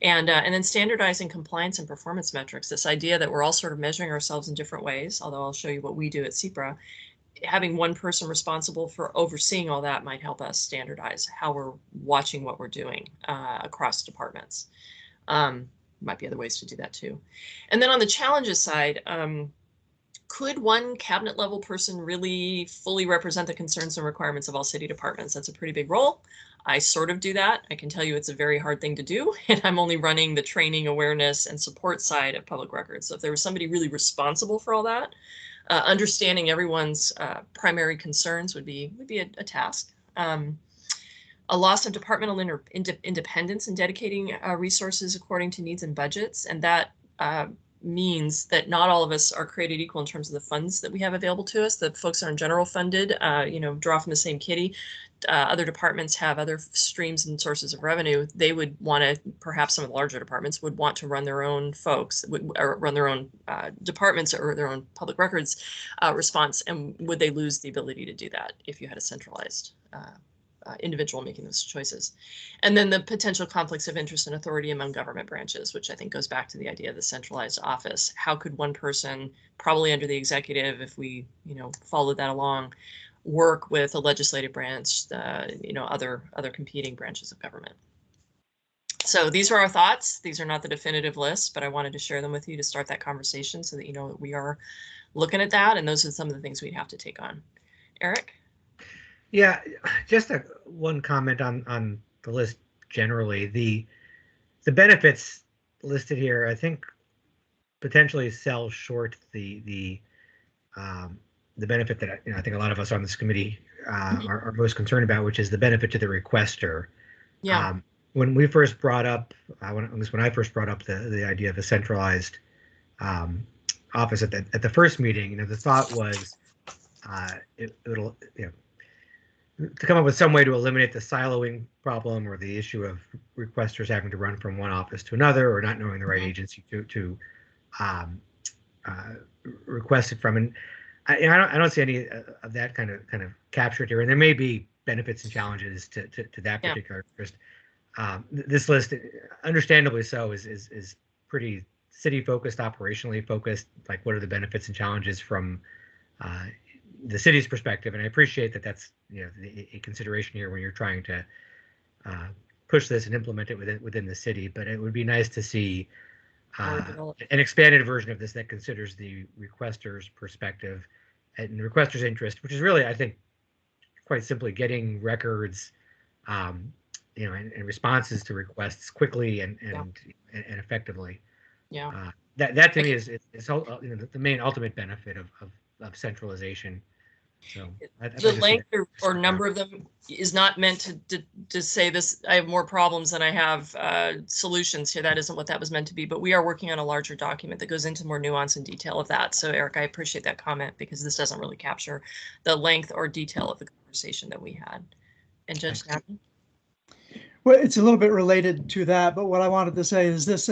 And then standardizing compliance and performance metrics, this idea that we're all sort of measuring ourselves in different ways, although I'll show you what we do at CPRA. Having one person responsible for overseeing all that might help us standardize how we're watching what we're doing across departments. Might be other ways to do that too. And then on the challenges side, could one cabinet level person really fully represent the concerns and requirements of all city departments? That's a pretty big role. I sort of do that. I can tell you it's a very hard thing to do, and I'm only running the training, awareness, and support side of public records. So if there was somebody really responsible for all that, understanding everyone's primary concerns would be a task. A loss of departmental independence in dedicating resources according to needs and budgets, and that means that not all of us are created equal in terms of the funds that we have available to us. The folks that are in general funded, draw from the same kitty. Other departments have other streams and sources of revenue. They would want to, perhaps some of the larger departments would want to run their own folks, or run their own departments or their own public records response. And would they lose the ability to do that if you had a centralized individual making those choices? And then the potential conflicts of interest and authority among government branches, which I think goes back to the idea of the centralized office. How could one person, probably under the executive, if we followed that along, work with a legislative branch, other competing branches of government? So these are our thoughts. These are not the definitive list, but I wanted to share them with you to start that conversation, so that you know that we are looking at that, and those are some of the things we'd have to take on. Eric? Yeah, just one comment on the list generally. The benefits listed here, I think, potentially sell short the benefit that I think a lot of us on this committee are most concerned about, which is the benefit to the requester. Yeah. When we first brought up, when I first brought up the idea of a centralized office at the first meeting, the thought was it'll to come up with some way to eliminate the siloing problem, or the issue of requesters having to run from one office to another, or not knowing the right agency to request it from. And I don't see any of that kind of captured here. And there may be benefits and challenges to that particular interest. This list, understandably so, is pretty city focused, operationally focused. Like, what are the benefits and challenges from the city's perspective? And I appreciate that that's a consideration here when you're trying to push this and implement it within the city. But it would be nice to see an expanded version of this that considers the requester's perspective and the requester's interest, which is really, I think, quite simply getting records, and responses to requests quickly and effectively. Yeah. That to me is the main ultimate benefit of centralization. So the length or number of them is not meant to say this, I have more problems than I have solutions here. That isn't what that was meant to be, but we are working on a larger document that goes into more nuance and detail of that. So Eric, I appreciate that comment because this doesn't really capture the length or detail of the conversation that we had. And Judge Snapman? Well, it's a little bit related to that, but what I wanted to say is this,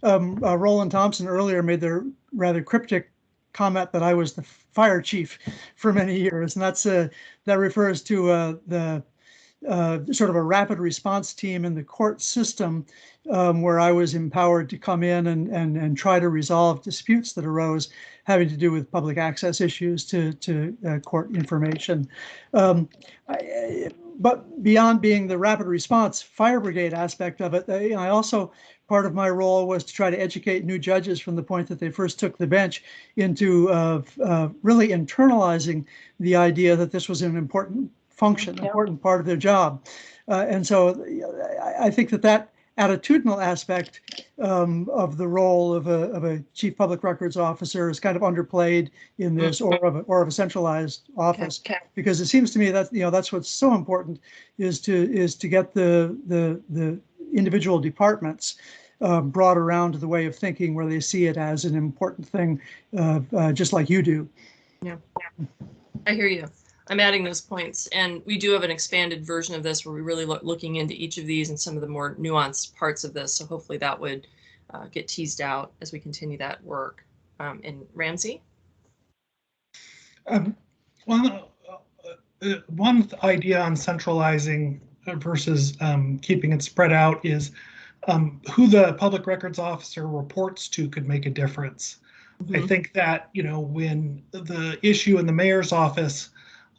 Roland Thompson earlier made the rather cryptic comment that I was the fire chief for many years, and that refers to the sort of a rapid response team in the court system, where I was empowered to come in and try to resolve disputes that arose having to do with public access issues to court information. But beyond being the rapid response fire brigade aspect of it, I also, part of my role was to try to educate new judges from the point that they first took the bench into really internalizing the idea that this was an important function, important part of their job. And so I think that attitudinal aspect of the role of a chief public records officer is kind of underplayed in this, or of a centralized office, because it seems to me that that's what's so important is to get the individual departments brought around to the way of thinking where they see it as an important thing, just like you do. Yeah, I hear you. I'm adding those points, and we do have an expanded version of this where we really looking into each of these and some of the more nuanced parts of this. So hopefully that would get teased out as we continue that work. And Ramsey? One idea on centralizing versus keeping it spread out is who the public records officer reports to could make a difference. Mm-hmm. I think that, when the issue in the mayor's office,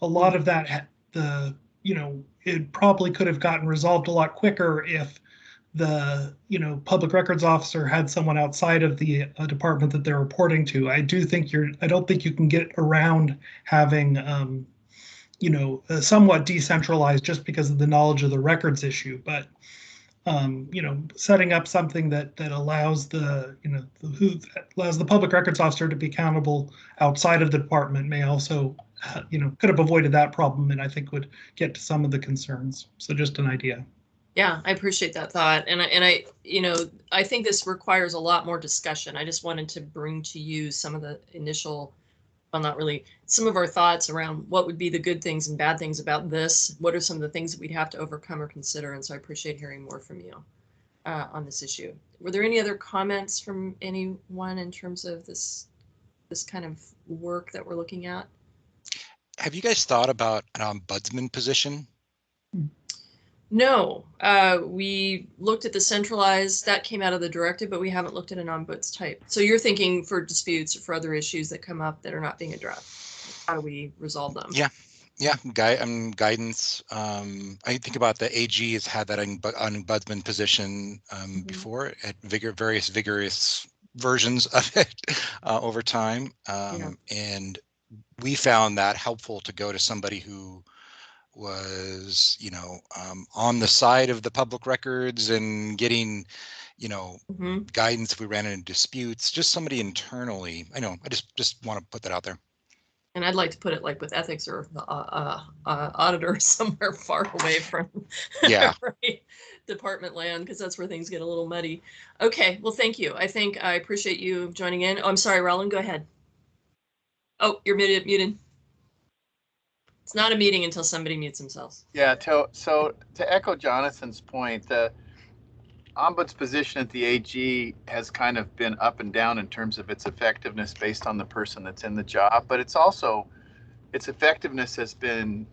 a lot of that, it probably could have gotten resolved a lot quicker if the, public records officer had someone outside of the department that they're reporting to. I don't think you can get around having, somewhat decentralized just because of the knowledge of the records issue. But, setting up something that allows allows the public records officer to be accountable outside of the department may also, could have avoided that problem, and I think would get to some of the concerns. So just an idea. Yeah, I appreciate that thought. And I think this requires a lot more discussion. I just wanted to bring to you some of the initial, well, not really, some of our thoughts around what would be the good things and bad things about this. What are some of the things that we'd have to overcome or consider? And so I appreciate hearing more from you on this issue. Were there any other comments from anyone in terms of this kind of work that we're looking at? Have you guys thought about an ombudsman position? No, we looked at the centralized, that came out of the directive, but we haven't looked at an ombuds type. So you're thinking for disputes or for other issues that come up that are not being addressed. How do we resolve them? Yeah, guidance. I think about the AG has had that ombudsman position before at various vigorous versions of it over time. And we found that helpful to go to somebody who was, on the side of the public records and getting, guidance if we ran into disputes, just somebody internally. I just want to put that out there. And I'd like to put it like with ethics or auditor somewhere far away from right, department land, because that's where things get a little muddy. Okay, well, thank you. I appreciate you joining in. Oh, I'm sorry, Roland, go ahead. Oh, you're muted. It's not a meeting until somebody mutes themselves. Yeah, so to echo Jonathan's point, the Ombuds position at the AG has kind of been up and down in terms of its effectiveness based on the person that's in the job, but its effectiveness has been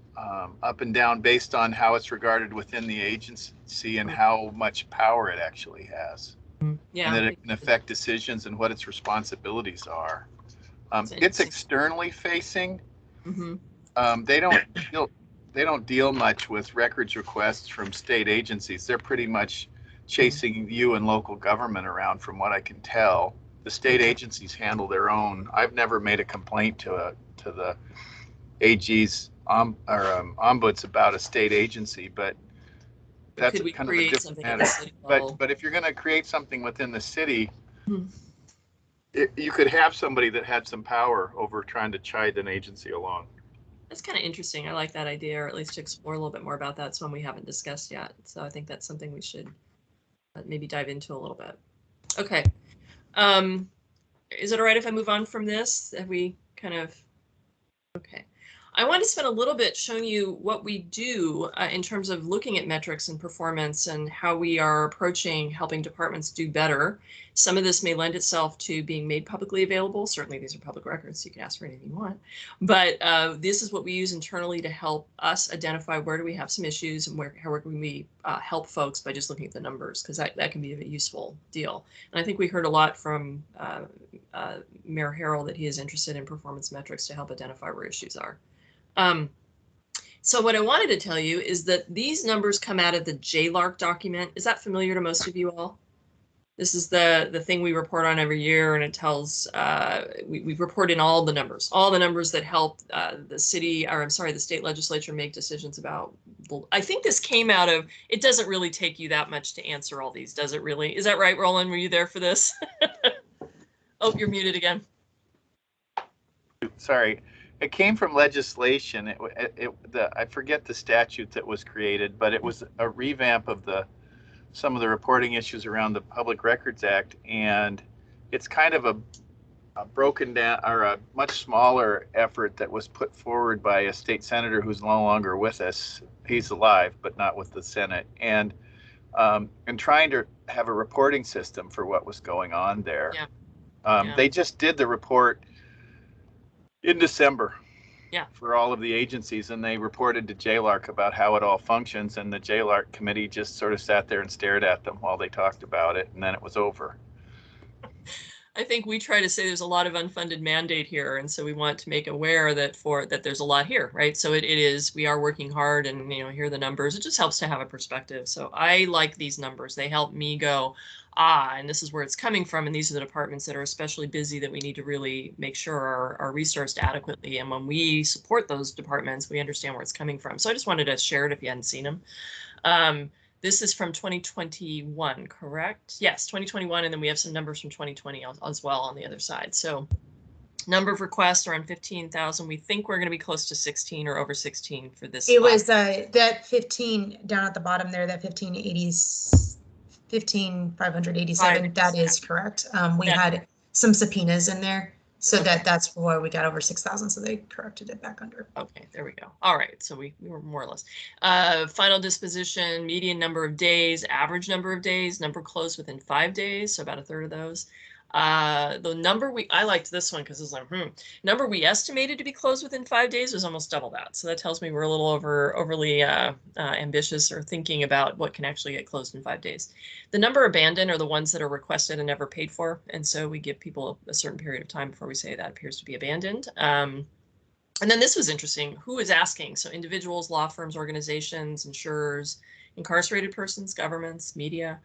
up and down based on how it's regarded within the agency and how much power it actually has. Yeah, and that it can affect decisions and what its responsibilities are. It's externally facing. Mm-hmm. They don't deal much with records requests from state agencies. They're pretty much chasing you and local government around, from what I can tell. The state agencies handle their own. I've never made a complaint to the AG's ombuds about a state agency, but that's kind of a different matter. But if you're going to create something within the city, you could have somebody that had some power over trying to chide an agency along. That's kind of interesting. I like that idea, or at least to explore a little bit more about that. It's one we haven't discussed yet. So I think that's something we should maybe dive into a little bit. Okay. Is it all right if I move on from this? Have we kind of, okay. I want to spend a little bit showing you what we do in terms of looking at metrics and performance and how we are approaching helping departments do better. Some of this may lend itself to being made publicly available. Certainly these are public records, so you can ask for anything you want. But this is what we use internally to help us identify where do we have some issues and how can we help folks by just looking at the numbers, because that can be a useful deal. And I think we heard a lot from Mayor Harrell that he is interested in performance metrics to help identify where issues are. So what I wanted to tell you is that these numbers come out of the JLARC document. Is that familiar to most of you all? This is the thing we report on every year, and it tells, we report in all the numbers that help the city, or I'm sorry, the state legislature make decisions about, I think this came out of, it doesn't really take you that much to answer all these, does it really? Is that right, Roland? Were you there for this? Oh, you're muted again. Sorry. It came from legislation. I forget the statute that was created, but it was a revamp of some of the reporting issues around the Public Records Act, and it's kind of a broken down, or a much smaller effort that was put forward by a state senator who's no longer with us. He's alive, but not with the Senate, and trying to have a reporting system for what was going on there. Yeah. They just did the report in December, for all of the agencies, and they reported to JLARC about how it all functions, and the JLARC committee just sort of sat there and stared at them while they talked about it, and then it was over. I think we try to say there's a lot of unfunded mandate here, and so we want to make aware that there's a lot here, right? So it is, we are working hard, and here are the numbers. It just helps to have a perspective. So I like these numbers. They help me go, and this is where it's coming from, and these are the departments that are especially busy that we need to really make sure are resourced adequately. And when we support those departments, we understand where it's coming from. So I just wanted to share it if you hadn't seen them. This is from 2021, correct? Yes, 2021, and then we have some numbers from 2020 as well on the other side. So number of requests around 15,000. We think we're going to be close to 16 or over 16 for this. It was that 15 down at the bottom there, that 15,587. That is correct. We had some subpoenas in there, so that's why we got over 6,000. So they corrected it back under. Okay, there we go. All right, so we were more or less. Final disposition, median number of days, average number of days, number closed within 5 days, so about a third of those. The number I liked this one because it was like, number we estimated to be closed within 5 days was almost double that. So that tells me we're a little overly ambitious or thinking about what can actually get closed in 5 days. The number abandoned are the ones that are requested and never paid for. And so we give people a certain period of time before we say that appears to be abandoned. And then this was interesting. Who is asking? So individuals, law firms, organizations, insurers, incarcerated persons, governments, media,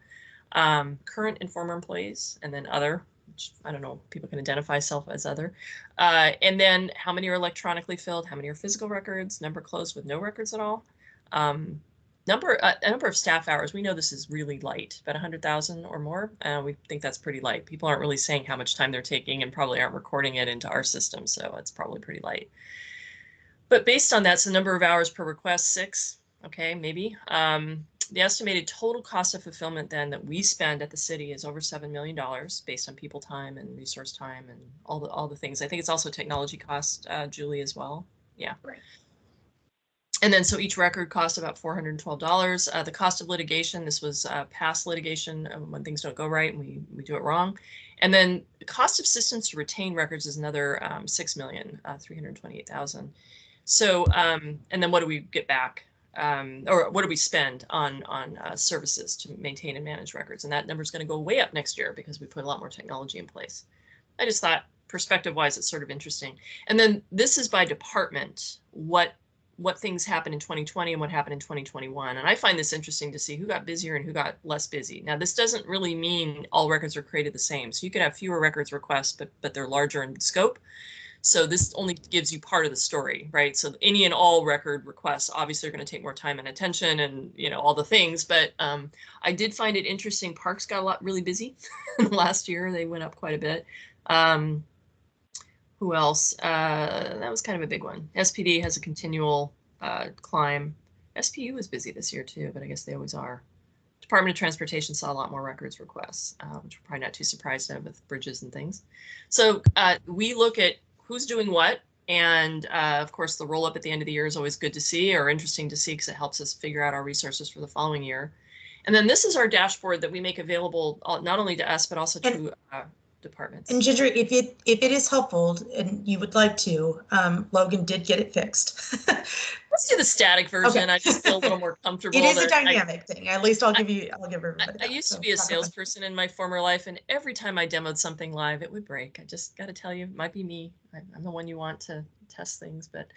current and former employees, and then other, which I don't know, people can identify self as other. And then how many are electronically filled, how many are physical records, number closed with no records at all. Number of staff hours, we know this is really light, about 100,000 or more. We think that's pretty light. People aren't really saying how much time they're taking and probably aren't recording it into our system, so it's probably pretty light. But based on that, so number of hours per request, 6, okay, maybe. The estimated total cost of fulfillment then that we spend at the city is over $7 million based on people time and resource time and all the things. I think it's also technology cost, Julie, as well. Yeah. Right. And then so each record costs about $412. The cost of litigation, this was past litigation when things don't go right and we do it wrong. And then the cost of assistance to retain records is another $6,328,000. So and then what do we get back? Or what do we spend on services to maintain and manage records? And that number is going to go way up next year because we put a lot more technology in place. I just thought perspective-wise, it's sort of interesting. And then this is by department, what things happened in 2020 and what happened in 2021. And I find this interesting to see who got busier and who got less busy. Now, this doesn't really mean all records are created the same. So you could have fewer records requests, but they're larger in scope. So this only gives you part of the story, right? So any and all record requests obviously are going to take more time and attention and, all the things. But I did find it interesting. Parks got really busy last year. They went up quite a bit. Who else? That was kind of a big one. SPD has a continual climb. SPU was busy this year too, but I guess they always are. Department of Transportation saw a lot more records requests, which we're probably not too surprised of with bridges and things. So we look at who's doing what. And of course, the roll up at the end of the year is always good to see or interesting to see because it helps us figure out our resources for the following year. And then this is our dashboard that we make available not only to us, but also to departments. And Ginger, if it is helpful and you would like to, Logan did get it fixed. Let's do the static version. Okay. I just feel a little more comfortable. It is a dynamic thing. At least I'll give everybody that. I used to be a salesperson in my former life, and every time I demoed something live, it would break. I just got to tell you, it might be me. I'm the one you want to test things. But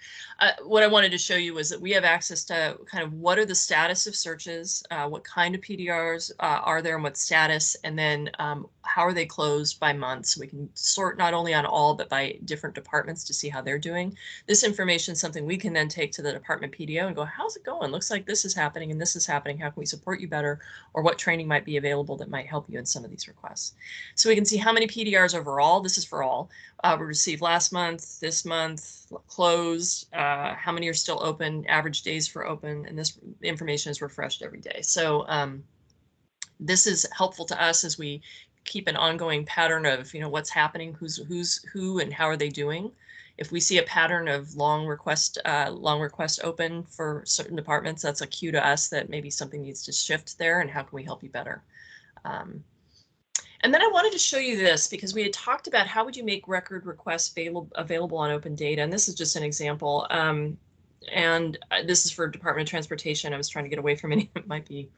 what I wanted to show you was that we have access to kind of what are the status of searches, what kind of PDRs are there and what status, and then how are they closed by month. So we can sort not only on all, but by different departments to see how they're doing. This information is something we can then take to the department PDO and go, how's it going? Looks like this is happening and this is happening. How can we support you better? Or what training might be available that might help you in some of these requests? So we can see how many PDRs overall. This is for all. We received last month, this month, closed, how many are still open, average days for open, and this information is refreshed every day. So this is helpful to us as we keep an ongoing pattern of, what's happening, who's who, and how are they doing. If we see a pattern of long request open for certain departments, that's a cue to us that maybe something needs to shift there, and how can we help you better? And then I wanted to show you this because we had talked about how would you make record requests available on open data, and this is just an example. And this is for Department of Transportation. I was trying to get away from it. It might be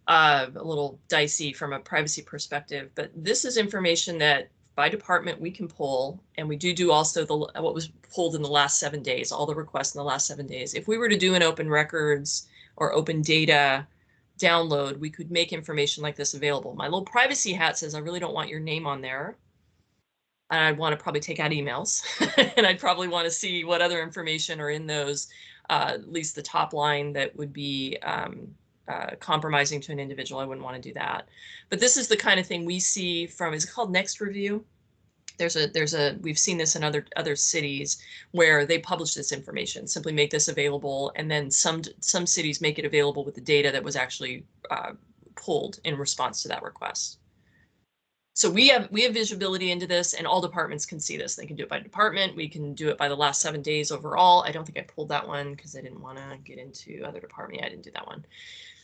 a little dicey from a privacy perspective, but this is information that by department we can pull, and we do also what was pulled in the last 7 days, all the requests in the last 7 days. If we were to do an open records or open data download, we could make information like this available. My little privacy hat says I really don't want your name on there. And I'd want to probably take out emails and I'd probably want to see what other information are in those, at least the top line that would be compromising to an individual. I wouldn't want to do that. But this is the kind of thing we see from, is it called Next Review? We've seen this in other cities where they publish this information, simply make this available, and then some cities make it available with the data that was actually pulled in response to that request. So we have visibility into this, and all departments can see this. They can do it by department. We can do it by the last 7 days overall. I don't think I pulled that one because I didn't want to get into other department. Yeah, I didn't do that one.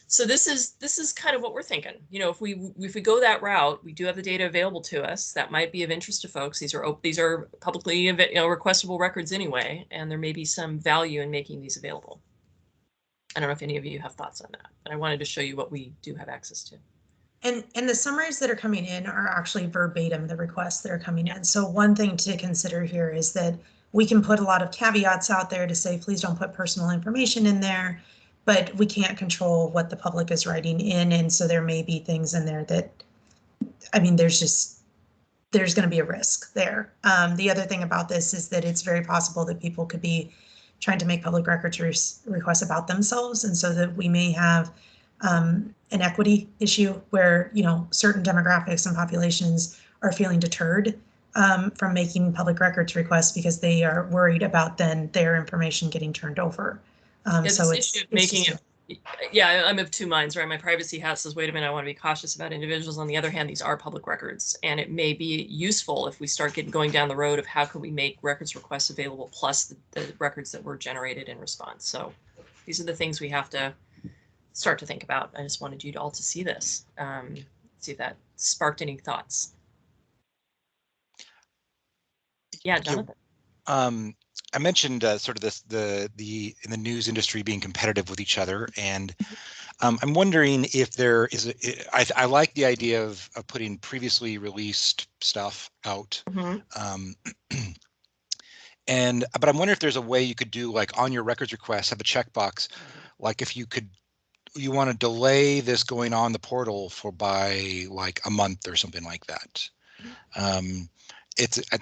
So this is kind of what we're thinking. If we go that route, we do have the data available to us. That might be of interest to folks. These are publicly requestable records anyway, and there may be some value in making these available. I don't know if any of you have thoughts on that, but I wanted to show you what we do have access to. And the summaries that are coming in are actually verbatim the requests that are coming in. So one thing to consider here is that we can put a lot of caveats out there to say, please don't put personal information in there, but we can't control what the public is writing in. And so there may be things in there that, there's going to be a risk there. The other thing about this is that it's very possible that people could be trying to make public records requests about themselves. And so that we may have an equity issue where, certain demographics and populations are feeling deterred from making public records requests because they are worried about then their information getting turned over. So it's making it. Yeah, I'm of two minds, right? My privacy hat says, wait a minute, I want to be cautious about individuals. On the other hand, these are public records, and it may be useful if we start going down the road of how can we make records requests available plus the records that were generated in response. So these are the things we have to start to think about. I just wanted you all to see this, see if that sparked any thoughts. Yeah, Jonathan. I mentioned sort of the in the news industry being competitive with each other, and I'm wondering if there is I like the idea of putting previously released stuff out. Mm-hmm. But I'm wondering if there's a way you could do, like, on your records request, have a checkbox, like if you want to delay this going on the portal by like a month or something like that.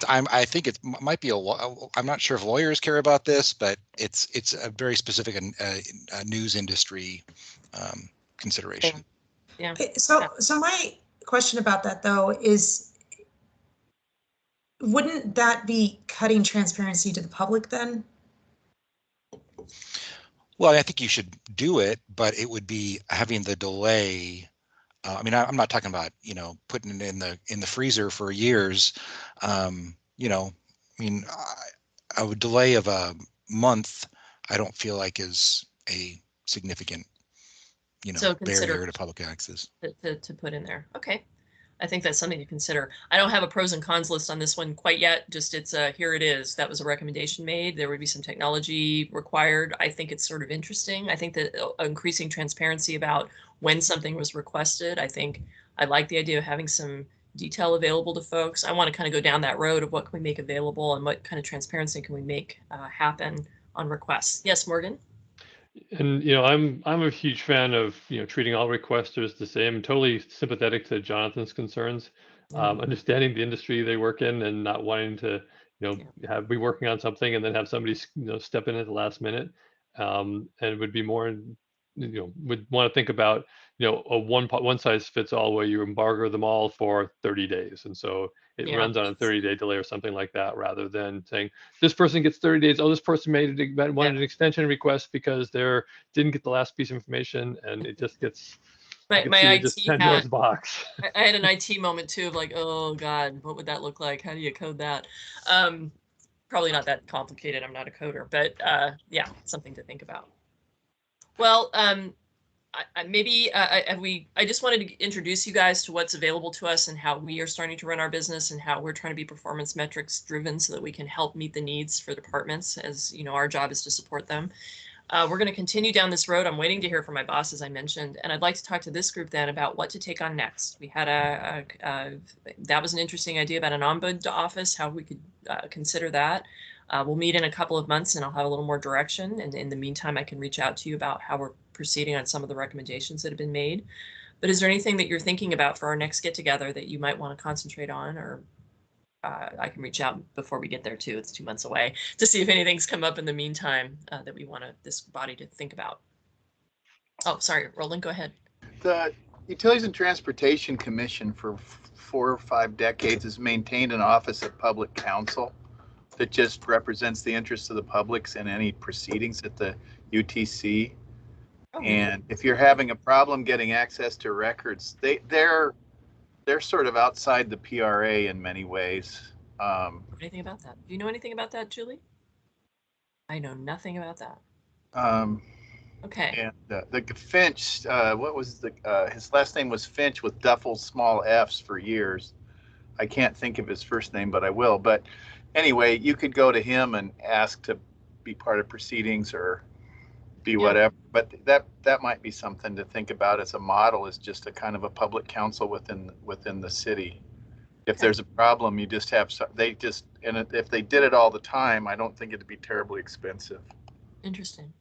I think it might be I'm not sure if lawyers care about this, but it's a very specific news industry consideration. Yeah. So my question about that though is, Wouldn't that be cutting transparency to the public then? Well, I think you should do it, but it would be having the delay. I mean, I'm not talking about, you know, putting it in the freezer for years. You know, I mean, a delay of a month, I don't feel like is a significant, you know, So barrier to public access. To put in there. Okay. I think that's something to consider. I don't have a pros and cons list on this one quite yet. Just it's here it is. That was a recommendation made. There would be some technology required. I think it's sort of interesting. I think that increasing transparency about when something was requested. I like the idea of having some detail available to folks. I want to kind of go down that road of what can we make available and what kind of transparency can we make happen on requests. Yes, Morgan. And you know, I'm a huge fan of, you know, treating all requesters the same. Totally sympathetic to Jonathan's concerns, understanding the industry they work in and not wanting to, you know, be working on something and then have somebody, you know, step in at the last minute, and would be more, you know, would want to think about, you know, a one size fits all where you embargo them all for 30 days, and so it runs on a 30-day delay or something like that, rather than saying this person gets 30 days. Oh, this person wanted an extension request because they didn't get the last piece of information, and it just gets my IT just Pandora's box. I had an IT moment too of like, oh God, what would that look like? How do you code that? Probably not that complicated. I'm not a coder, but yeah, something to think about. Well, I just wanted to introduce you guys to what's available to us and how we are starting to run our business and how we're trying to be performance metrics driven so that we can help meet the needs for departments. As you know, our job is to support them. We're going to continue down this road. I'm waiting to hear from my boss, as I mentioned, and I'd like to talk to this group then about what to take on next. We had that was an interesting idea about an ombuds office, how we could consider that. We'll meet in a couple of months and I'll have a little more direction. And in the meantime, I can reach out to you about how we're proceeding on some of the recommendations that have been made. But is there anything that you're thinking about for our next get together that you might want to concentrate on, or I can reach out before we get there too. It's 2 months away, to see if anything's come up in the meantime that we want this body to think about. Oh, sorry, Roland, go ahead. The Utilities and Transportation Commission for 4 or 5 decades has maintained an office of public counsel that just represents the interests of the publics in any proceedings at the UTC. And if you're having a problem getting access to records, they're sort of outside the PRA in many ways. Anything about that? Do you know anything about that, Julie? I know nothing about that. Okay. And the Finch, what was his last name was Finch with Duffel small f's for years. I can't think of his first name, but I will. But anyway, you could go to him and ask to be part of proceedings or be whatever. But that might be something to think about as a model, is just a kind of a public counsel within the city. If there's a problem, you just have and if they did it all the time, I don't think it'd be terribly expensive. Interesting.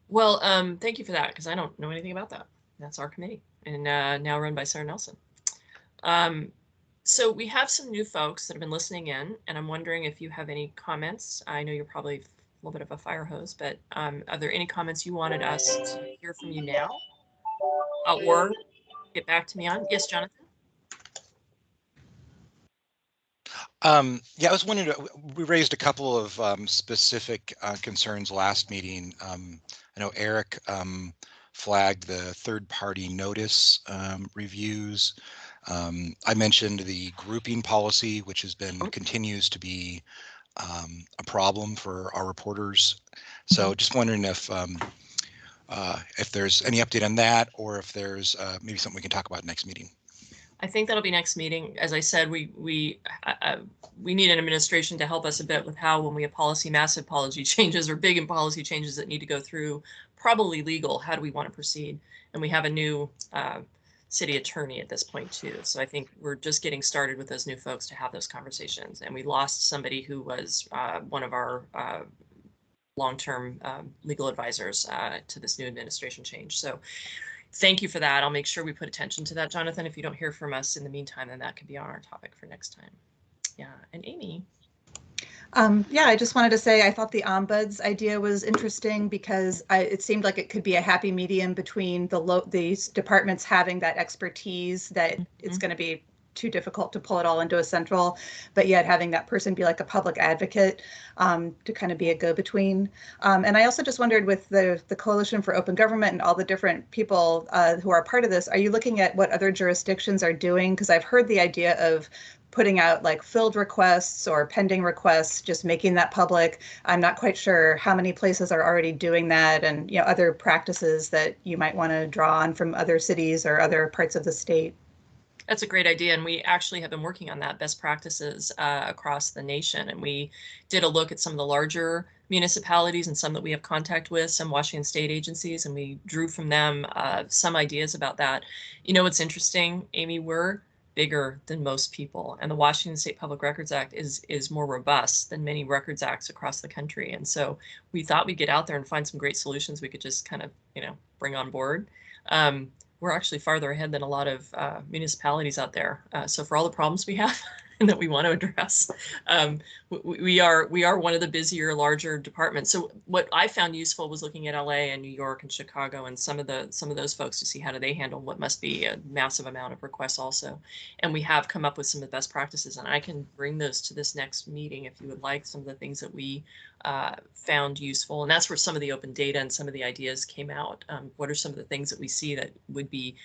Well, thank you for that, because I don't know anything about that. That's our committee, and now run by Sarah Nelson. So we have some new folks that have been listening in, and I'm wondering if you have any comments. I know you're probably a little bit of a fire hose, but are there any comments you wanted us to hear from you now, or get back to me on? Yes, Jonathan? Yeah, I was wondering, we raised a couple of specific concerns last meeting. I know Eric flagged the third-party notice reviews. I mentioned the grouping policy, which has been continues to be a problem for our reporters. So just wondering if there's any update on that, or if there's maybe something we can talk about next meeting. I think that'll be next meeting. As I said, we need an administration to help us a bit with how, when we have massive policy changes or big policy changes that need to go through, probably legal, how do we want to proceed? And we have a new city attorney at this point too. So I think we're just getting started with those new folks to have those conversations. And we lost somebody who was one of our long-term legal advisors to this new administration change. So thank you for that. I'll make sure we put attention to that, Jonathan. If you don't hear from us in the meantime, then that could be on our topic for next time. Yeah, and Amy. Yeah, I just wanted to say I thought the ombuds idea was interesting, because it seemed like it could be a happy medium between these departments having that expertise that it's going to be too difficult to pull it all into a central, but yet having that person be like a public advocate to kind of be a go-between. And I also just wondered, with the Coalition for Open Government and all the different people who are part of this, are you looking at what other jurisdictions are doing? Because I've heard the idea of putting out like filled requests or pending requests, just making that public. I'm not quite sure how many places are already doing that, and other practices that you might want to draw on from other cities or other parts of the state. That's a great idea, and we actually have been working on that, best practices across the nation, and we did a look at some of the larger municipalities and some that we have contact with, some Washington state agencies, and we drew from them some ideas about that. You know what's interesting, Amy? We're bigger than most people, and the Washington State Public Records Act is more robust than many records acts across the country, and so we thought we'd get out there and find some great solutions we could just kind of bring on board. We're actually farther ahead than a lot of municipalities out there. So for all the problems we have and that we want to address, we are one of the busier, larger departments. So what I found useful was looking at LA and New York and Chicago and some of those folks to see how do they handle what must be a massive amount of requests also. And we have come up with some of the best practices, and I can bring those to this next meeting if you would like, some of the things that we found useful. And that's where some of the open data and some of the ideas came out. What are some of the things that we see that would be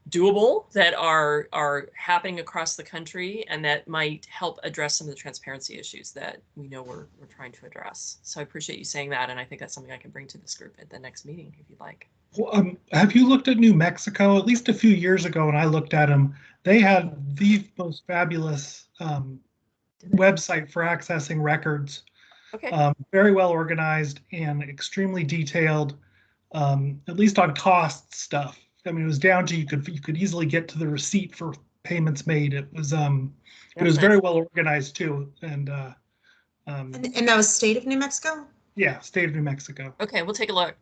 doable, that are happening across the country, and that might help address some of the transparency issues that we know we're trying to address. So I appreciate you saying that, and I think that's something I can bring to this group at the next meeting if you'd like. Well, have you looked at New Mexico? At least a few years ago when I looked at them, they had the most fabulous website for accessing records. Okay. Very well organized and extremely detailed, at least on cost stuff. I mean, it was down to you could easily get to the receipt for payments made. It was very well organized too. And that was state of New Mexico? Yeah, state of New Mexico. Okay, we'll take a look.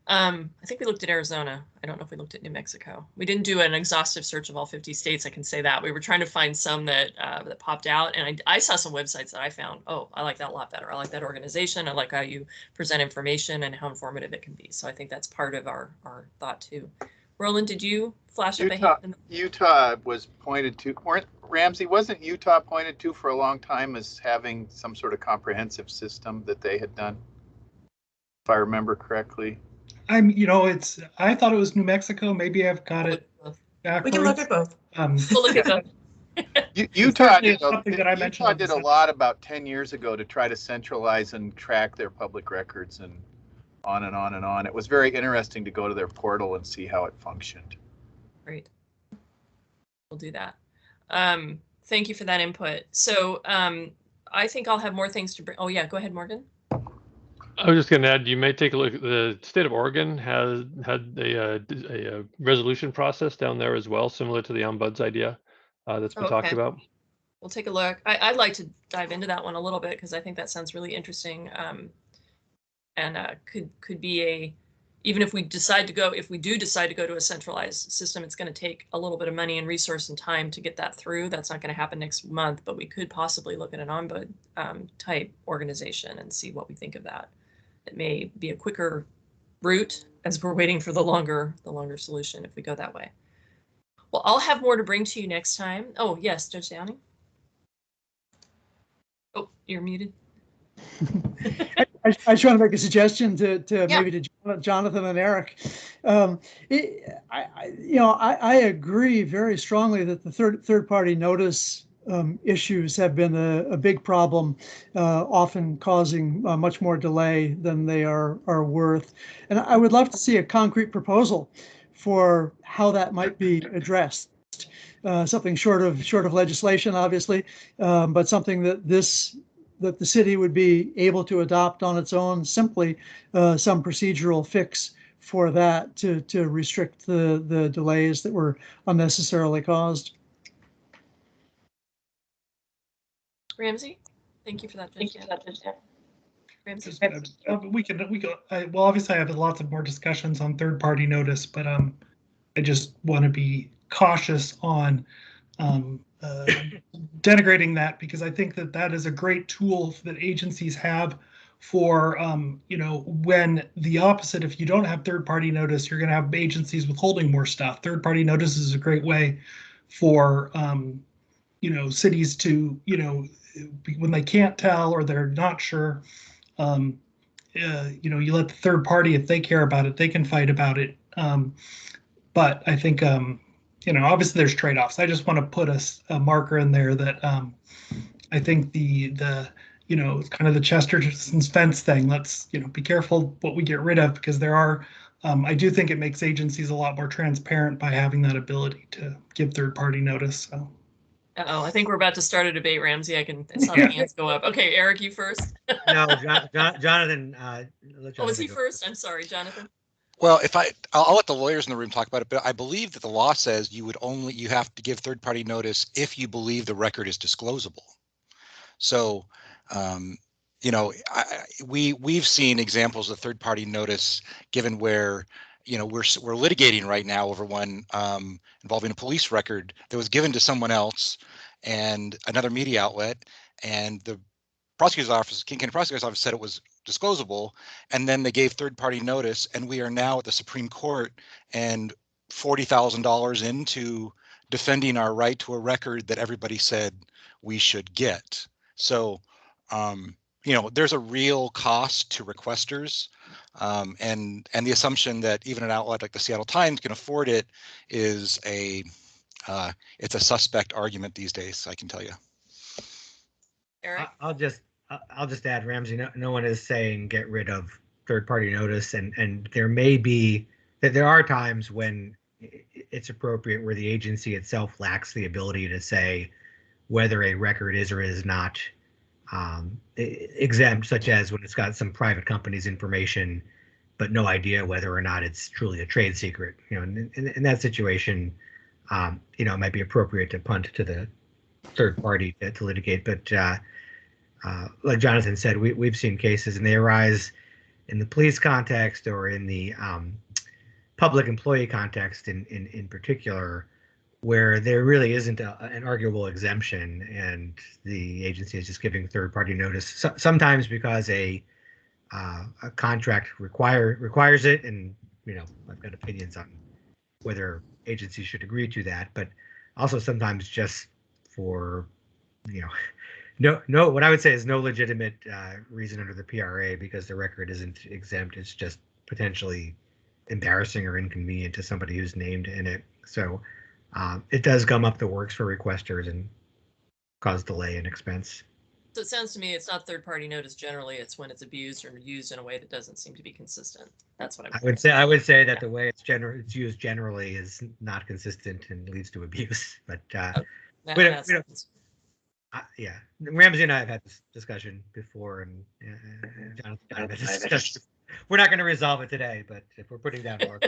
I think we looked at Arizona. I don't know if we looked at New Mexico. We didn't do an exhaustive search of all 50 states, I can say that. We were trying to find some that popped out, and I saw some websites that I found, oh, I like that a lot better. I like that organization. I like how you present information and how informative it can be. So I think that's part of our thought too. Roland, did you flash up a hand? Utah was pointed to, Ramsey, wasn't Utah pointed to for a long time as having some sort of comprehensive system that they had done, if I remember correctly? I thought it was New Mexico. Maybe I've got it backwards. We can look at both. We'll look at both. Utah did a lot about 10 years ago to try to centralize and track their public records, and on and on and on. It was very interesting to go to their portal and see how it functioned. Great. We'll do that. Thank you for that input. So I think I'll have more things to bring. Oh yeah, go ahead, Morgan. I was just going to add, you may take a look. The state of Oregon has had a resolution process down there as well, similar to the ombuds idea that's been talked about. We'll take a look. I'd like to dive into that one a little bit because I think that sounds really interesting, and could be even if we do decide to go to a centralized system, it's going to take a little bit of money and resource and time to get that through. That's not going to happen next month, but we could possibly look at an ombud type organization and see what we think of that. It may be a quicker route as we're waiting for the longer solution if we go that way. Well, I'll have more to bring to you next time. Oh, yes, Judge Downing. Oh, you're muted. I just want to make a suggestion to maybe to Jonathan and Eric. I agree very strongly that the third party notice issues have been a big problem, often causing much more delay than they are worth. And I would love to see a concrete proposal for how that might be addressed. Something short of legislation, obviously, but something that the city would be able to adopt on its own, simply some procedural fix for that to restrict the delays that were unnecessarily caused. Ramsey, thank you for that. Ramsey. Well, obviously I have lots of more discussions on third-party notice, but I just want to be cautious on denigrating that, because I think that is a great tool that agencies have for, when the opposite, if you don't have third-party notice, you're going to have agencies withholding more stuff. Third-party notice is a great way for cities to, when they can't tell or they're not sure, you let the third party, if they care about it, they can fight about it. But I think, obviously there's trade-offs. I just want to put a marker in there that I think the kind of the Chesterton's fence thing. Let's, be careful what we get rid of, because there are, I do think it makes agencies a lot more transparent by having that ability to give third-party notice. So. Uh-oh, I think we're about to start a debate, Ramsey. I saw the hands go up. Okay, Eric, you first. No, Jonathan. Oh, was he first? I'm sorry, Jonathan. Well, I'll let the lawyers in the room talk about it, but I believe that the law says you have to give third-party notice if you believe the record is disclosable. So, we've seen examples of third-party notice given where, we're litigating right now over one involving a police record that was given to someone else and another media outlet, and the prosecutor's office, King County Prosecutor's Office, said it was disclosable, and then they gave third-party notice, and we are now at the Supreme Court and $40,000 into defending our right to a record that everybody said we should get. So, there's a real cost to requesters, and the assumption that even an outlet like the Seattle Times can afford it is it's a suspect argument these days, I can tell you. Eric? I'll just add, Ramsey, no one is saying get rid of third-party notice, and there are times when it's appropriate where the agency itself lacks the ability to say whether a record is or is not exempt, such as when it's got some private company's information, but no idea whether or not it's truly a trade secret. In that situation, it might be appropriate to punt to the third party to litigate. But like Jonathan said, we've seen cases, and they arise in the police context or in the public employee context in particular, where there really isn't an arguable exemption, and the agency is just giving third-party notice. Sometimes because a contract requires it, and I've got opinions on whether agencies should agree to that, but also sometimes just for what I would say is no legitimate reason under the PRA, because the record isn't exempt. It's just potentially embarrassing or inconvenient to somebody who's named in it. So it does gum up the works for requesters and cause delay and expense. So it sounds to me it's not third-party notice generally. It's when it's abused or used in a way that doesn't seem to be consistent. That's what I would say that the way it's used generally is not consistent and leads to abuse. But yeah, Ramsey and I have had this discussion before, and Jonathan and I have had this discussion. We're not going to resolve it today, but if we're putting down more.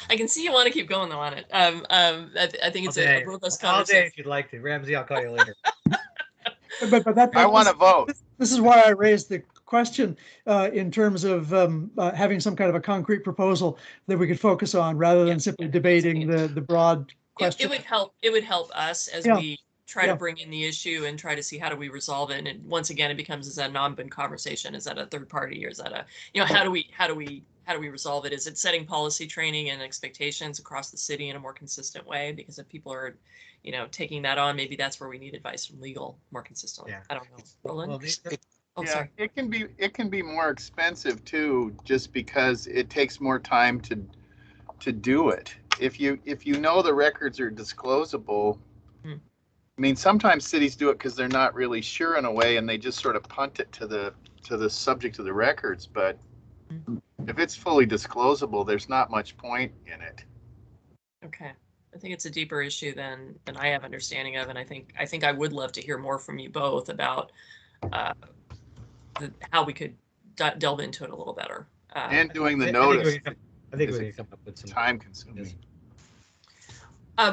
I can see you want to keep going though on it. I think it's a robust conversation. All day if you'd like to. Ramsey, I'll call you later. But I want to vote. This is why I raised the question in terms of having some kind of a concrete proposal that we could focus on, rather than simply debating the broad question. It would help us as we try to bring in the issue and try to see how do we resolve it. And once again, it becomes, is that an ombudsman conversation? Is that a third party, or is that how do we resolve it? Is it setting policy, training, and expectations across the city in a more consistent way? Because if people are, taking that on, maybe that's where we need advice from legal more consistently. Yeah. I don't know. Roland? Sorry. It can be more expensive too, just because it takes more time to do it. If you know the records are disclosable. I mean, sometimes cities do it because they're not really sure in a way, and they just sort of punt it to the subject of the records. But if it's fully disclosable, there's not much point in it. Okay, I think it's a deeper issue than I have understanding of, and I think I would love to hear more from you both about how we could delve into it a little better. And doing the notice. I think we can come up with some time consuming.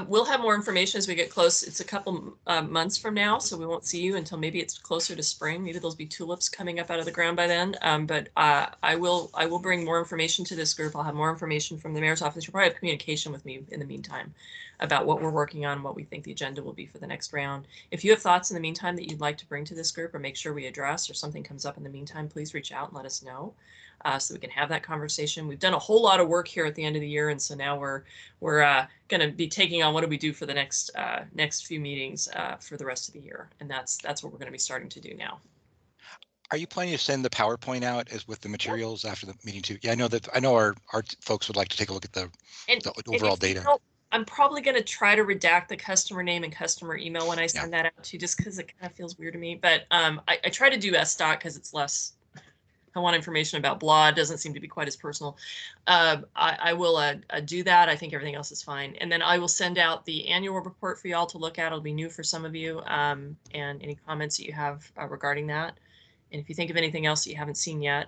We'll have more information as we get close. It's a couple months from now, so we won't see you until maybe it's closer to spring. Maybe there'll be tulips coming up out of the ground by then. But I will bring more information to this group. I'll have more information from the mayor's office. You'll probably have communication with me in the meantime about what we're working on, what we think the agenda will be for the next round. If you have thoughts in the meantime that you'd like to bring to this group or make sure we address, or something comes up in the meantime, please reach out and let us know. so we can have that conversation. We've done a whole lot of work here at the end of the year, and so now we're going to be taking on what do we do for the next few meetings for the rest of the year, and that's what we're going to be starting to do now. Are you planning to send the PowerPoint out as with the materials after the meeting too? Yeah, I know our folks would like to take a look at the overall data. I'm probably going to try to redact the customer name and customer email when I send that out too, just because it kind of feels weird to me. But I try to do SDOT because it's less. I want information about blah. It doesn't seem to be quite as personal. I will do that. I think everything else is fine. And then I will send out the annual report for y'all to look at. It'll be new for some of you. And any comments that you have regarding that. And if you think of anything else that you haven't seen yet,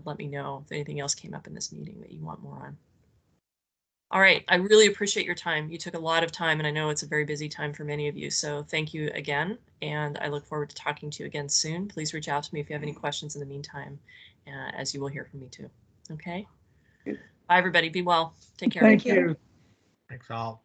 let me know if anything else came up in this meeting that you want more on. All right, I really appreciate your time. You took a lot of time, and I know it's a very busy time for many of you. So thank you again, and I look forward to talking to you again soon. Please reach out to me if you have any questions in the meantime, as you will hear from me too. Okay? Bye, everybody. Be well. Take care. Thank you. Thanks all.